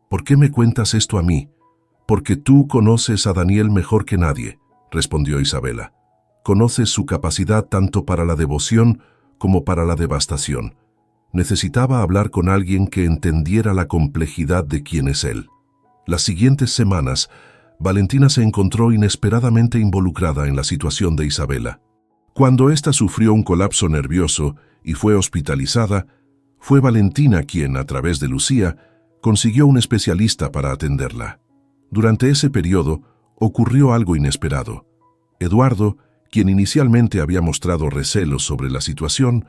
«¿Por qué me cuentas esto a mí?». «Porque tú conoces a Daniel mejor que nadie», respondió Isabela. «Conoces su capacidad tanto para la devoción como para la devastación. Necesitaba hablar con alguien que entendiera la complejidad de quién es él». Las siguientes semanas, Valentina se encontró inesperadamente involucrada en la situación de Isabela. Cuando ésta sufrió un colapso nervioso y fue hospitalizada, fue Valentina quien, a través de Lucía, consiguió un especialista para atenderla. Durante ese periodo, ocurrió algo inesperado. Eduardo, quien inicialmente había mostrado recelos sobre la situación,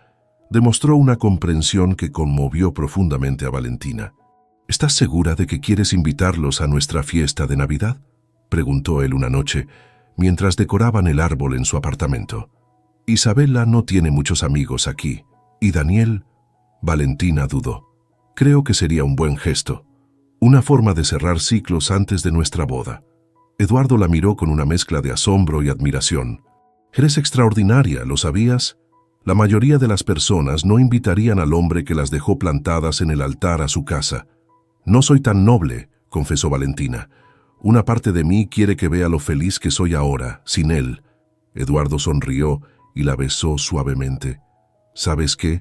demostró una comprensión que conmovió profundamente a Valentina. «¿Estás segura de que quieres invitarlos a nuestra fiesta de Navidad?», preguntó él una noche, mientras decoraban el árbol en su apartamento. «Isabela no tiene muchos amigos aquí. ¿Y Daniel?». Valentina dudó. «Creo que sería un buen gesto. Una forma de cerrar ciclos antes de nuestra boda». Eduardo la miró con una mezcla de asombro y admiración. «Eres extraordinaria, ¿lo sabías? La mayoría de las personas no invitarían al hombre que las dejó plantadas en el altar a su casa». «No soy tan noble», confesó Valentina. «Una parte de mí quiere que vea lo feliz que soy ahora, sin él». Eduardo sonrió y la besó suavemente. «¿Sabes qué?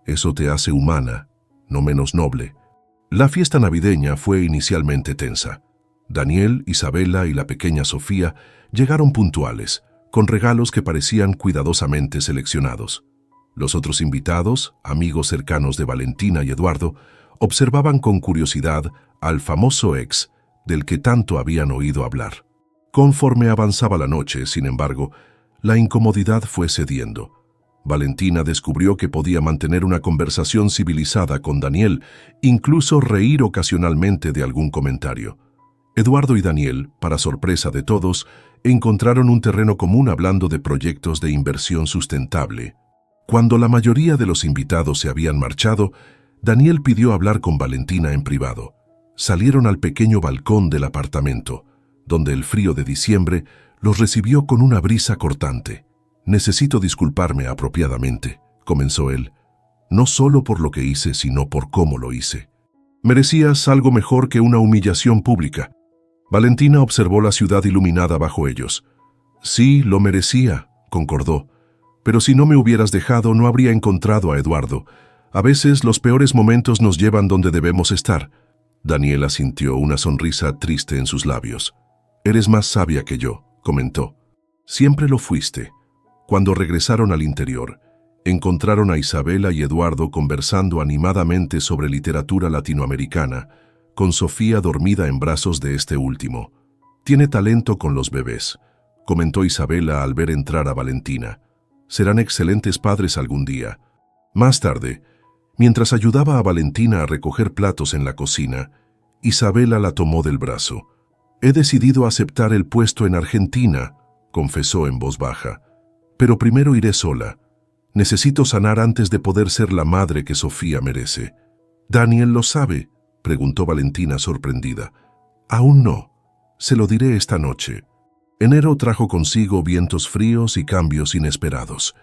Eso te hace humana, no menos noble». La fiesta navideña fue inicialmente tensa. Daniel, Isabela y la pequeña Sofía llegaron puntuales, con regalos que parecían cuidadosamente seleccionados. Los otros invitados, amigos cercanos de Valentina y Eduardo, observaban con curiosidad al famoso ex del que tanto habían oído hablar. Conforme avanzaba la noche, sin embargo, la incomodidad fue cediendo. Valentina descubrió que podía mantener una conversación civilizada con Daniel, incluso reír ocasionalmente de algún comentario. Eduardo y Daniel, para sorpresa de todos, encontraron un terreno común hablando de proyectos de inversión sustentable. Cuando la mayoría de los invitados se habían marchado, Daniel pidió hablar con Valentina en privado. Salieron al pequeño balcón del apartamento, donde el frío de diciembre los recibió con una brisa cortante. «Necesito disculparme apropiadamente», comenzó él, no solo por lo que hice, sino por cómo lo hice. Merecías algo mejor que una humillación pública. Valentina observó la ciudad iluminada bajo ellos. Sí, lo merecía, concordó. Pero si no me hubieras dejado, no habría encontrado a Eduardo. A veces los peores momentos nos llevan donde debemos estar. Daniela sintió una sonrisa triste en sus labios. Eres más sabia que yo, comentó. Siempre lo fuiste. Cuando regresaron al interior, encontraron a Isabela y Eduardo conversando animadamente sobre literatura latinoamericana, con Sofía dormida en brazos de este último. Tiene talento con los bebés, comentó Isabela al ver entrar a Valentina. Serán excelentes padres algún día. Más tarde, mientras ayudaba a Valentina a recoger platos en la cocina, Isabela la tomó del brazo. He decidido aceptar el puesto en Argentina, confesó en voz baja. Pero primero iré sola. Necesito sanar antes de poder ser la madre que Sofía merece. ¿Daniel lo sabe?, preguntó Valentina sorprendida. Aún no. Se lo diré esta noche. Enero trajo consigo vientos fríos y cambios inesperados.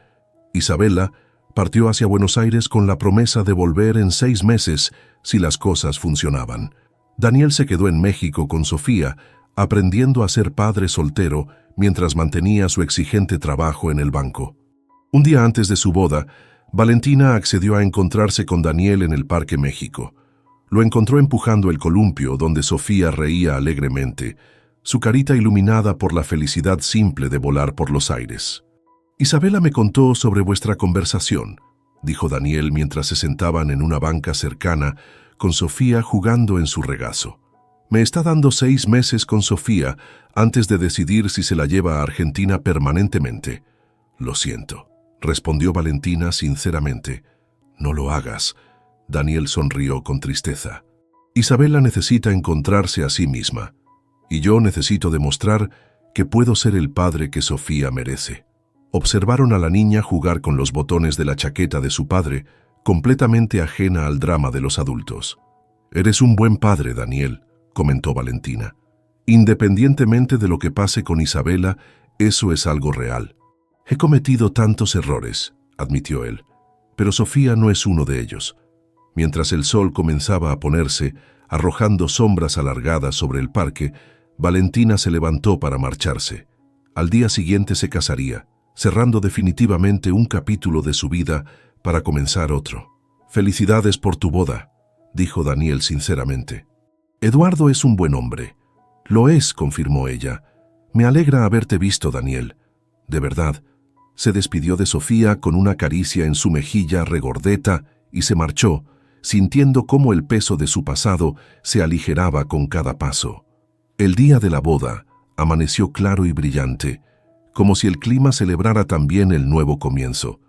Isabela partió hacia Buenos Aires con la promesa de volver en 6 meses si las cosas funcionaban. Daniel se quedó en México con Sofía, aprendiendo a ser padre soltero mientras mantenía su exigente trabajo en el banco. Un día antes de su boda, Valentina accedió a encontrarse con Daniel en el Parque México. Lo encontró empujando el columpio donde Sofía reía alegremente, su carita iluminada por la felicidad simple de volar por los aires. Isabela me contó sobre vuestra conversación, dijo Daniel mientras se sentaban en una banca cercana con Sofía jugando en su regazo. Me está dando 6 meses con Sofía antes de decidir si se la lleva a Argentina permanentemente. Lo siento, respondió Valentina sinceramente. No lo hagas. Daniel sonrió con tristeza. Isabela necesita encontrarse a sí misma, y yo necesito demostrar que puedo ser el padre que Sofía merece. Observaron a la niña jugar con los botones de la chaqueta de su padre, completamente ajena al drama de los adultos. Eres un buen padre, Daniel, comentó Valentina. Independientemente de lo que pase con Isabela, eso es algo real. He cometido tantos errores, admitió él, pero Sofía no es uno de ellos. Mientras el sol comenzaba a ponerse, arrojando sombras alargadas sobre el parque, Valentina se levantó para marcharse. Al día siguiente se casaría, cerrando definitivamente un capítulo de su vida para comenzar otro. Felicidades por tu boda, dijo Daniel sinceramente. Eduardo es un buen hombre. Lo es, confirmó ella. Me alegra haberte visto, Daniel. De verdad. Se despidió de Sofía con una caricia en su mejilla regordeta y se marchó, sintiendo cómo el peso de su pasado se aligeraba con cada paso. El día de la boda amaneció claro y brillante, como si el clima celebrara también el nuevo comienzo.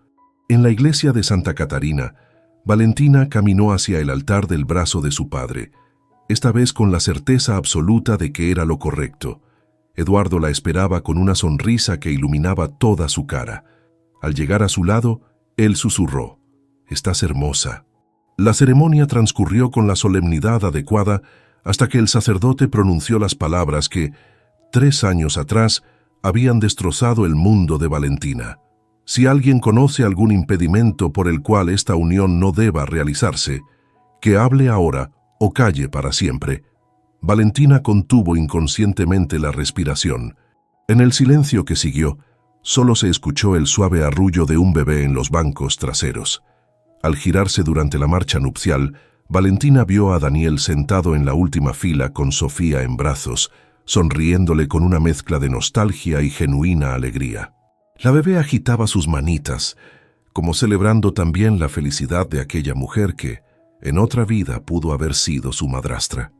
En la iglesia de Santa Catarina, Valentina caminó hacia el altar del brazo de su padre, esta vez con la certeza absoluta de que era lo correcto. Eduardo la esperaba con una sonrisa que iluminaba toda su cara. Al llegar a su lado, él susurró: «Estás hermosa». La ceremonia transcurrió con la solemnidad adecuada hasta que el sacerdote pronunció las palabras que, 3 años atrás, habían destrozado el mundo de Valentina. Si alguien conoce algún impedimento por el cual esta unión no deba realizarse, que hable ahora o calle para siempre. Valentina contuvo inconscientemente la respiración. En el silencio que siguió, solo se escuchó el suave arrullo de un bebé en los bancos traseros. Al girarse durante la marcha nupcial, Valentina vio a Daniel sentado en la última fila con Sofía en brazos, sonriéndole con una mezcla de nostalgia y genuina alegría. La bebé agitaba sus manitas, como celebrando también la felicidad de aquella mujer que, en otra vida, pudo haber sido su madrastra.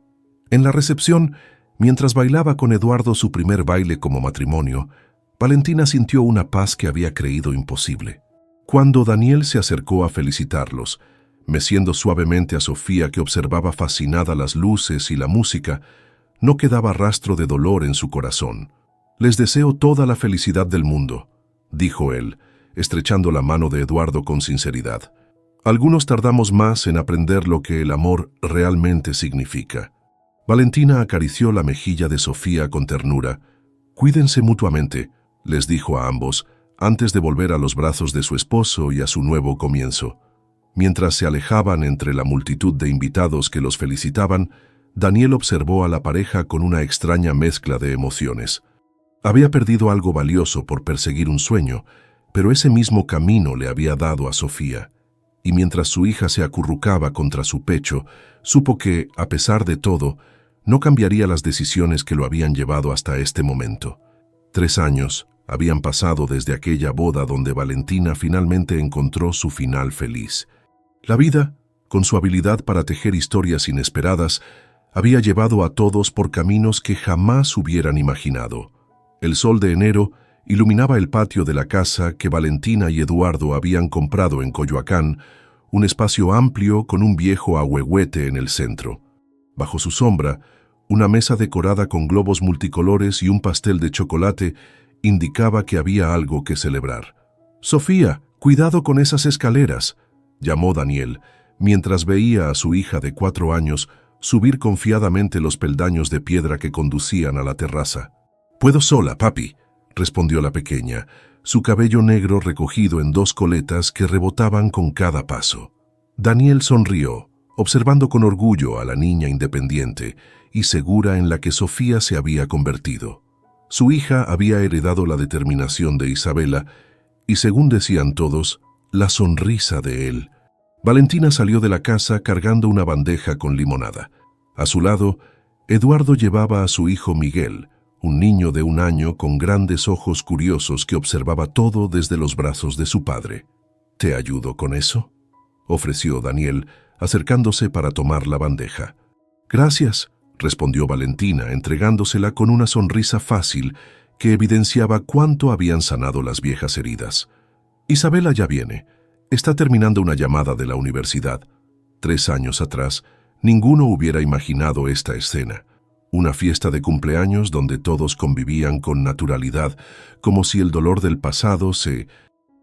En la recepción, mientras bailaba con Eduardo su primer baile como matrimonio, Valentina sintió una paz que había creído imposible. Cuando Daniel se acercó a felicitarlos, meciendo suavemente a Sofía que observaba fascinada las luces y la música, no quedaba rastro de dolor en su corazón. «Les deseo toda la felicidad del mundo», dijo él, estrechando la mano de Eduardo con sinceridad. «Algunos tardamos más en aprender lo que el amor realmente significa». Valentina acarició la mejilla de Sofía con ternura. «Cuídense mutuamente», les dijo a ambos, antes de volver a los brazos de su esposo y a su nuevo comienzo. Mientras se alejaban entre la multitud de invitados que los felicitaban, Daniel observó a la pareja con una extraña mezcla de emociones. Había perdido algo valioso por perseguir un sueño, pero ese mismo camino le había dado a Sofía. Y mientras su hija se acurrucaba contra su pecho, supo que, a pesar de todo, no cambiaría las decisiones que lo habían llevado hasta este momento. 3 años habían pasado desde aquella boda donde Valentina finalmente encontró su final feliz. La vida, con su habilidad para tejer historias inesperadas, había llevado a todos por caminos que jamás hubieran imaginado. El sol de enero iluminaba el patio de la casa que Valentina y Eduardo habían comprado en Coyoacán, un espacio amplio con un viejo ahuehuete en el centro. Bajo su sombra, una mesa decorada con globos multicolores y un pastel de chocolate indicaba que había algo que celebrar. «Sofía, cuidado con esas escaleras», llamó Daniel, mientras veía a su hija de 4 años subir confiadamente los peldaños de piedra que conducían a la terraza. «Puedo sola, papi», respondió la pequeña, su cabello negro recogido en 2 coletas que rebotaban con cada paso. Daniel sonrió, observando con orgullo a la niña independiente y segura en la que Sofía se había convertido. Su hija había heredado la determinación de Isabela y, según decían todos, la sonrisa de él. Valentina salió de la casa cargando una bandeja con limonada. A su lado, Eduardo llevaba a su hijo Miguel, un niño de 1 año con grandes ojos curiosos que observaba todo desde los brazos de su padre. «¿Te ayudo con eso?», ofreció Daniel, acercándose para tomar la bandeja. «Gracias», respondió Valentina, entregándosela con una sonrisa fácil que evidenciaba cuánto habían sanado las viejas heridas. «Isabela ya viene. Está terminando una llamada de la universidad». 3 años atrás, ninguno hubiera imaginado esta escena. Una fiesta de cumpleaños donde todos convivían con naturalidad, como si el dolor del pasado se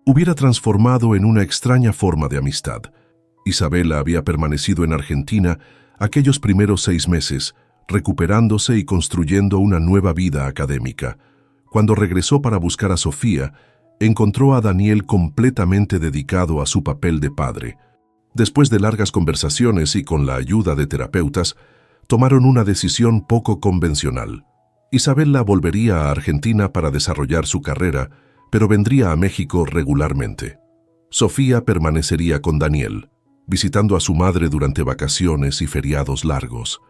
hubiera transformado en una extraña forma de amistad. Isabela había permanecido en Argentina aquellos primeros 6 meses, recuperándose y construyendo una nueva vida académica. Cuando regresó para buscar a Sofía, encontró a Daniel completamente dedicado a su papel de padre. Después de largas conversaciones y con la ayuda de terapeutas, tomaron una decisión poco convencional. Isabela volvería a Argentina para desarrollar su carrera, pero vendría a México regularmente. Sofía permanecería con Daniel, visitando a su madre durante vacaciones y feriados largos.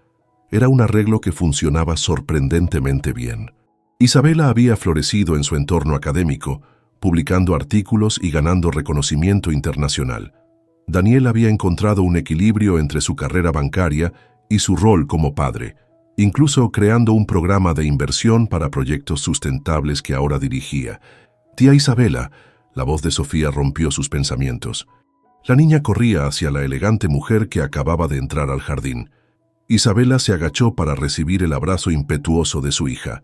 Era un arreglo que funcionaba sorprendentemente bien. Isabela había florecido en su entorno académico, publicando artículos y ganando reconocimiento internacional. Daniel había encontrado un equilibrio entre su carrera bancaria y su rol como padre, incluso creando un programa de inversión para proyectos sustentables que ahora dirigía. «Tía Isabela», la voz de Sofía rompió sus pensamientos. La niña corría hacia la elegante mujer que acababa de entrar al jardín. Isabela se agachó para recibir el abrazo impetuoso de su hija.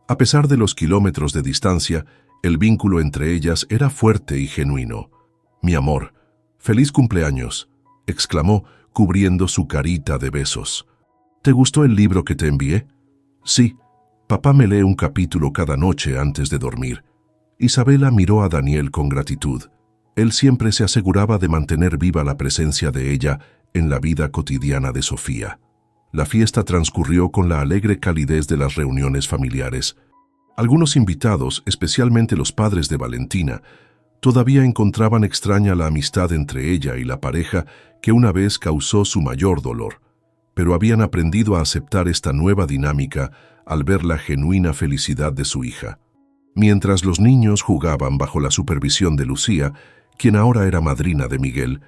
A pesar de los kilómetros de distancia, el vínculo entre ellas era fuerte y genuino. «Mi amor, feliz cumpleaños», exclamó, cubriendo su carita de besos. «¿Te gustó el libro que te envié?» «Sí, papá me lee un capítulo cada noche antes de dormir». Isabela miró a Daniel con gratitud. Él siempre se aseguraba de mantener viva la presencia de ella en la vida cotidiana de Sofía. La fiesta transcurrió con la alegre calidez de las reuniones familiares. Algunos invitados, especialmente los padres de Valentina, todavía encontraban extraña la amistad entre ella y la pareja que una vez causó su mayor dolor, pero habían aprendido a aceptar esta nueva dinámica al ver la genuina felicidad de su hija. Mientras los niños jugaban bajo la supervisión de Lucía, quien ahora era madrina de Miguel,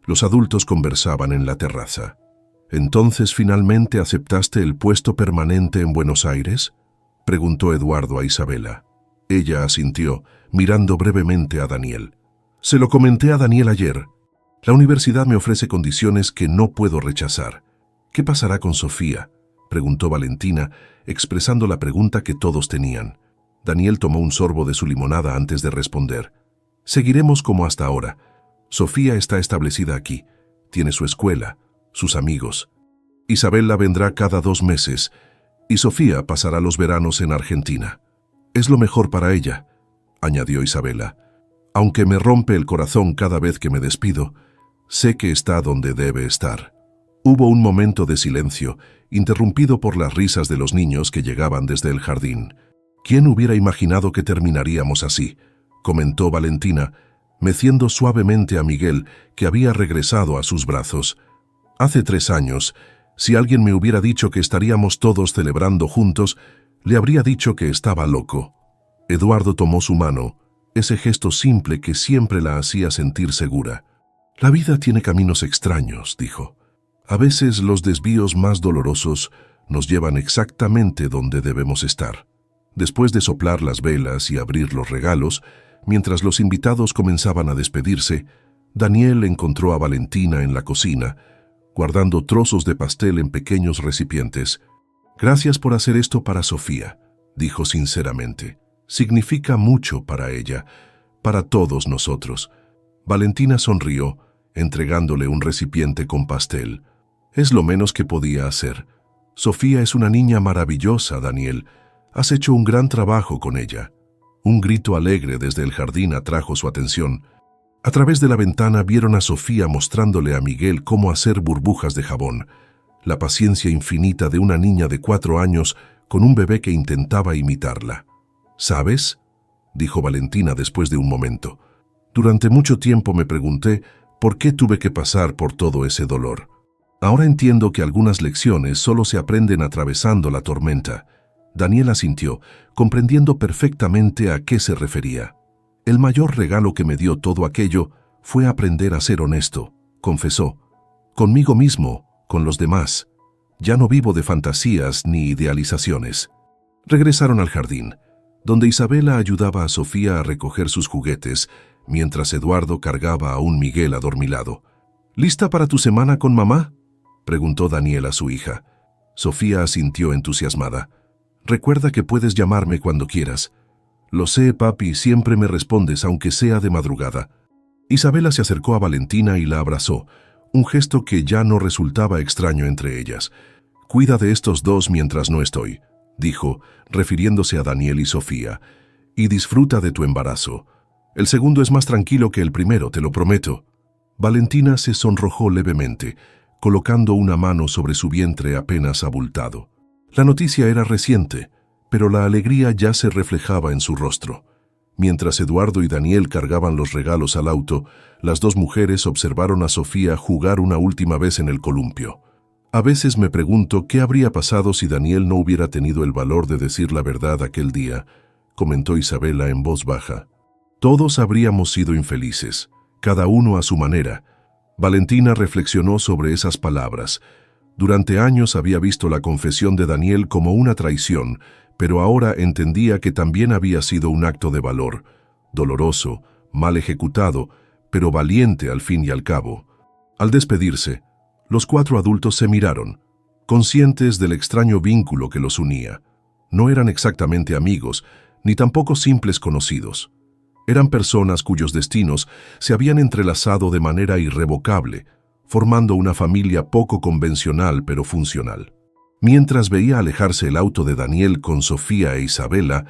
los adultos conversaban en la terraza. «¿Entonces finalmente aceptaste el puesto permanente en Buenos Aires?», preguntó Eduardo a Isabela. Ella asintió, mirando brevemente a Daniel. «Se lo comenté a Daniel ayer. La universidad me ofrece condiciones que no puedo rechazar». «¿Qué pasará con Sofía?», preguntó Valentina, expresando la pregunta que todos tenían. Daniel tomó un sorbo de su limonada antes de responder. «Seguiremos como hasta ahora. Sofía está establecida aquí. Tiene su escuela, sus amigos. Isabela vendrá cada 2 meses y Sofía pasará los veranos en Argentina. Es lo mejor para ella. añadió Isabela. Aunque me rompe el corazón cada vez que me despido, sé que está donde debe estar. Hubo un momento de silencio, interrumpido por las risas de los niños que llegaban desde el jardín. ¿Quién hubiera imaginado que terminaríamos así?, comentó Valentina, meciendo suavemente a Miguel, que había regresado a sus brazos. Hace 3 años, si alguien me hubiera dicho que estaríamos todos celebrando juntos, le habría dicho que estaba loco. Eduardo tomó su mano, ese gesto simple que siempre la hacía sentir segura. La vida tiene caminos extraños, dijo. A veces los desvíos más dolorosos nos llevan exactamente donde debemos estar. Después de soplar las velas y abrir los regalos, mientras los invitados comenzaban a despedirse, Daniel encontró a Valentina en la cocina, guardando trozos de pastel en pequeños recipientes. «Gracias por hacer esto para Sofía», dijo sinceramente. «Significa mucho para ella, para todos nosotros». Valentina sonrió, entregándole un recipiente con pastel. «Es lo menos que podía hacer. Sofía es una niña maravillosa, Daniel. Has hecho un gran trabajo con ella». Un grito alegre desde el jardín atrajo su atención. A través de la ventana vieron a Sofía mostrándole a Miguel cómo hacer burbujas de jabón. La paciencia infinita de una niña de 4 años con un bebé que intentaba imitarla. «¿Sabes?», dijo Valentina después de un momento. «Durante mucho tiempo me pregunté por qué tuve que pasar por todo ese dolor. Ahora entiendo que algunas lecciones solo se aprenden atravesando la tormenta». Daniel asintió, comprendiendo perfectamente a qué se refería. «El mayor regalo que me dio todo aquello fue aprender a ser honesto», confesó. «Conmigo mismo, con los demás. Ya no vivo de fantasías ni idealizaciones». Regresaron al jardín, donde Isabela ayudaba a Sofía a recoger sus juguetes, mientras Eduardo cargaba a un Miguel adormilado. «¿Lista para tu semana con mamá?», preguntó Daniel a su hija. Sofía asintió entusiasmada. «Recuerda que puedes llamarme cuando quieras». «Lo sé, papi, siempre me respondes, aunque sea de madrugada». Isabela se acercó a Valentina y la abrazó, un gesto que ya no resultaba extraño entre ellas. «Cuida de estos dos mientras no estoy», dijo, refiriéndose a Daniel y Sofía, «y disfruta de tu embarazo. El segundo es más tranquilo que el primero, te lo prometo». Valentina se sonrojó levemente, colocando una mano sobre su vientre apenas abultado. La noticia era reciente, pero la alegría ya se reflejaba en su rostro. Mientras Eduardo y Daniel cargaban los regalos al auto, las dos mujeres observaron a Sofía jugar una última vez en el columpio. «A veces me pregunto qué habría pasado si Daniel no hubiera tenido el valor de decir la verdad aquel día», comentó Isabela en voz baja. «Todos habríamos sido infelices, cada uno a su manera». Valentina reflexionó sobre esas palabras. Durante años había visto la confesión de Daniel como una traición, pero ahora entendía que también había sido un acto de valor, doloroso, mal ejecutado, pero valiente al fin y al cabo. Al despedirse, los 4 adultos se miraron, conscientes del extraño vínculo que los unía. No eran exactamente amigos, ni tampoco simples conocidos. Eran personas cuyos destinos se habían entrelazado de manera irrevocable, formando una familia poco convencional pero funcional. Mientras veía alejarse el auto de Daniel con Sofía e Isabela,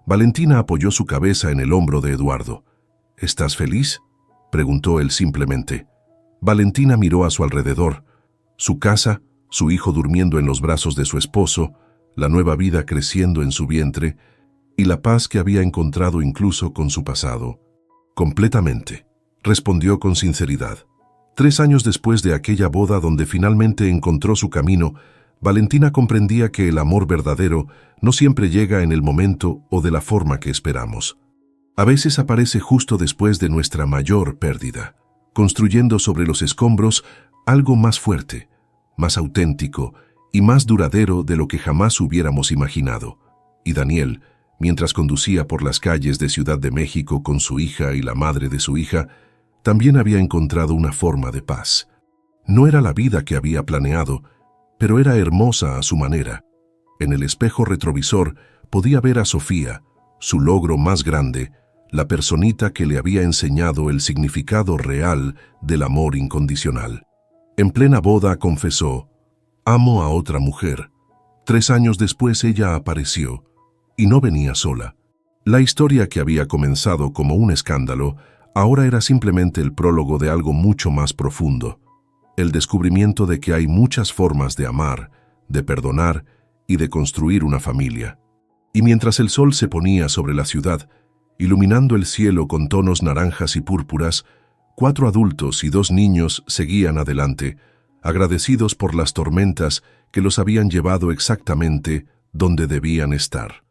Valentina apoyó su cabeza en el hombro de Eduardo. «¿Estás feliz?», preguntó él simplemente. Valentina miró a su alrededor. Su casa, su hijo durmiendo en los brazos de su esposo, la nueva vida creciendo en su vientre y la paz que había encontrado incluso con su pasado. «Completamente», respondió con sinceridad. 3 años después de aquella boda donde finalmente encontró su camino, Valentina comprendía que el amor verdadero no siempre llega en el momento o de la forma que esperamos. A veces aparece justo después de nuestra mayor pérdida, construyendo sobre los escombros algo más fuerte, más auténtico y más duradero de lo que jamás hubiéramos imaginado. Y Daniel, mientras conducía por las calles de Ciudad de México con su hija y la madre de su hija, también había encontrado una forma de paz. No era la vida que había planeado, pero era hermosa a su manera. En el espejo retrovisor podía ver a Sofía, su logro más grande, la personita que le había enseñado el significado real del amor incondicional. En plena boda confesó: «Amo a otra mujer». 3 años después ella apareció, y no venía sola. La historia que había comenzado como un escándalo ahora era simplemente el prólogo de algo mucho más profundo, el descubrimiento de que hay muchas formas de amar, de perdonar y de construir una familia. Y mientras el sol se ponía sobre la ciudad, iluminando el cielo con tonos naranjas y púrpuras, 4 adultos y 2 niños seguían adelante, agradecidos por las tormentas que los habían llevado exactamente donde debían estar.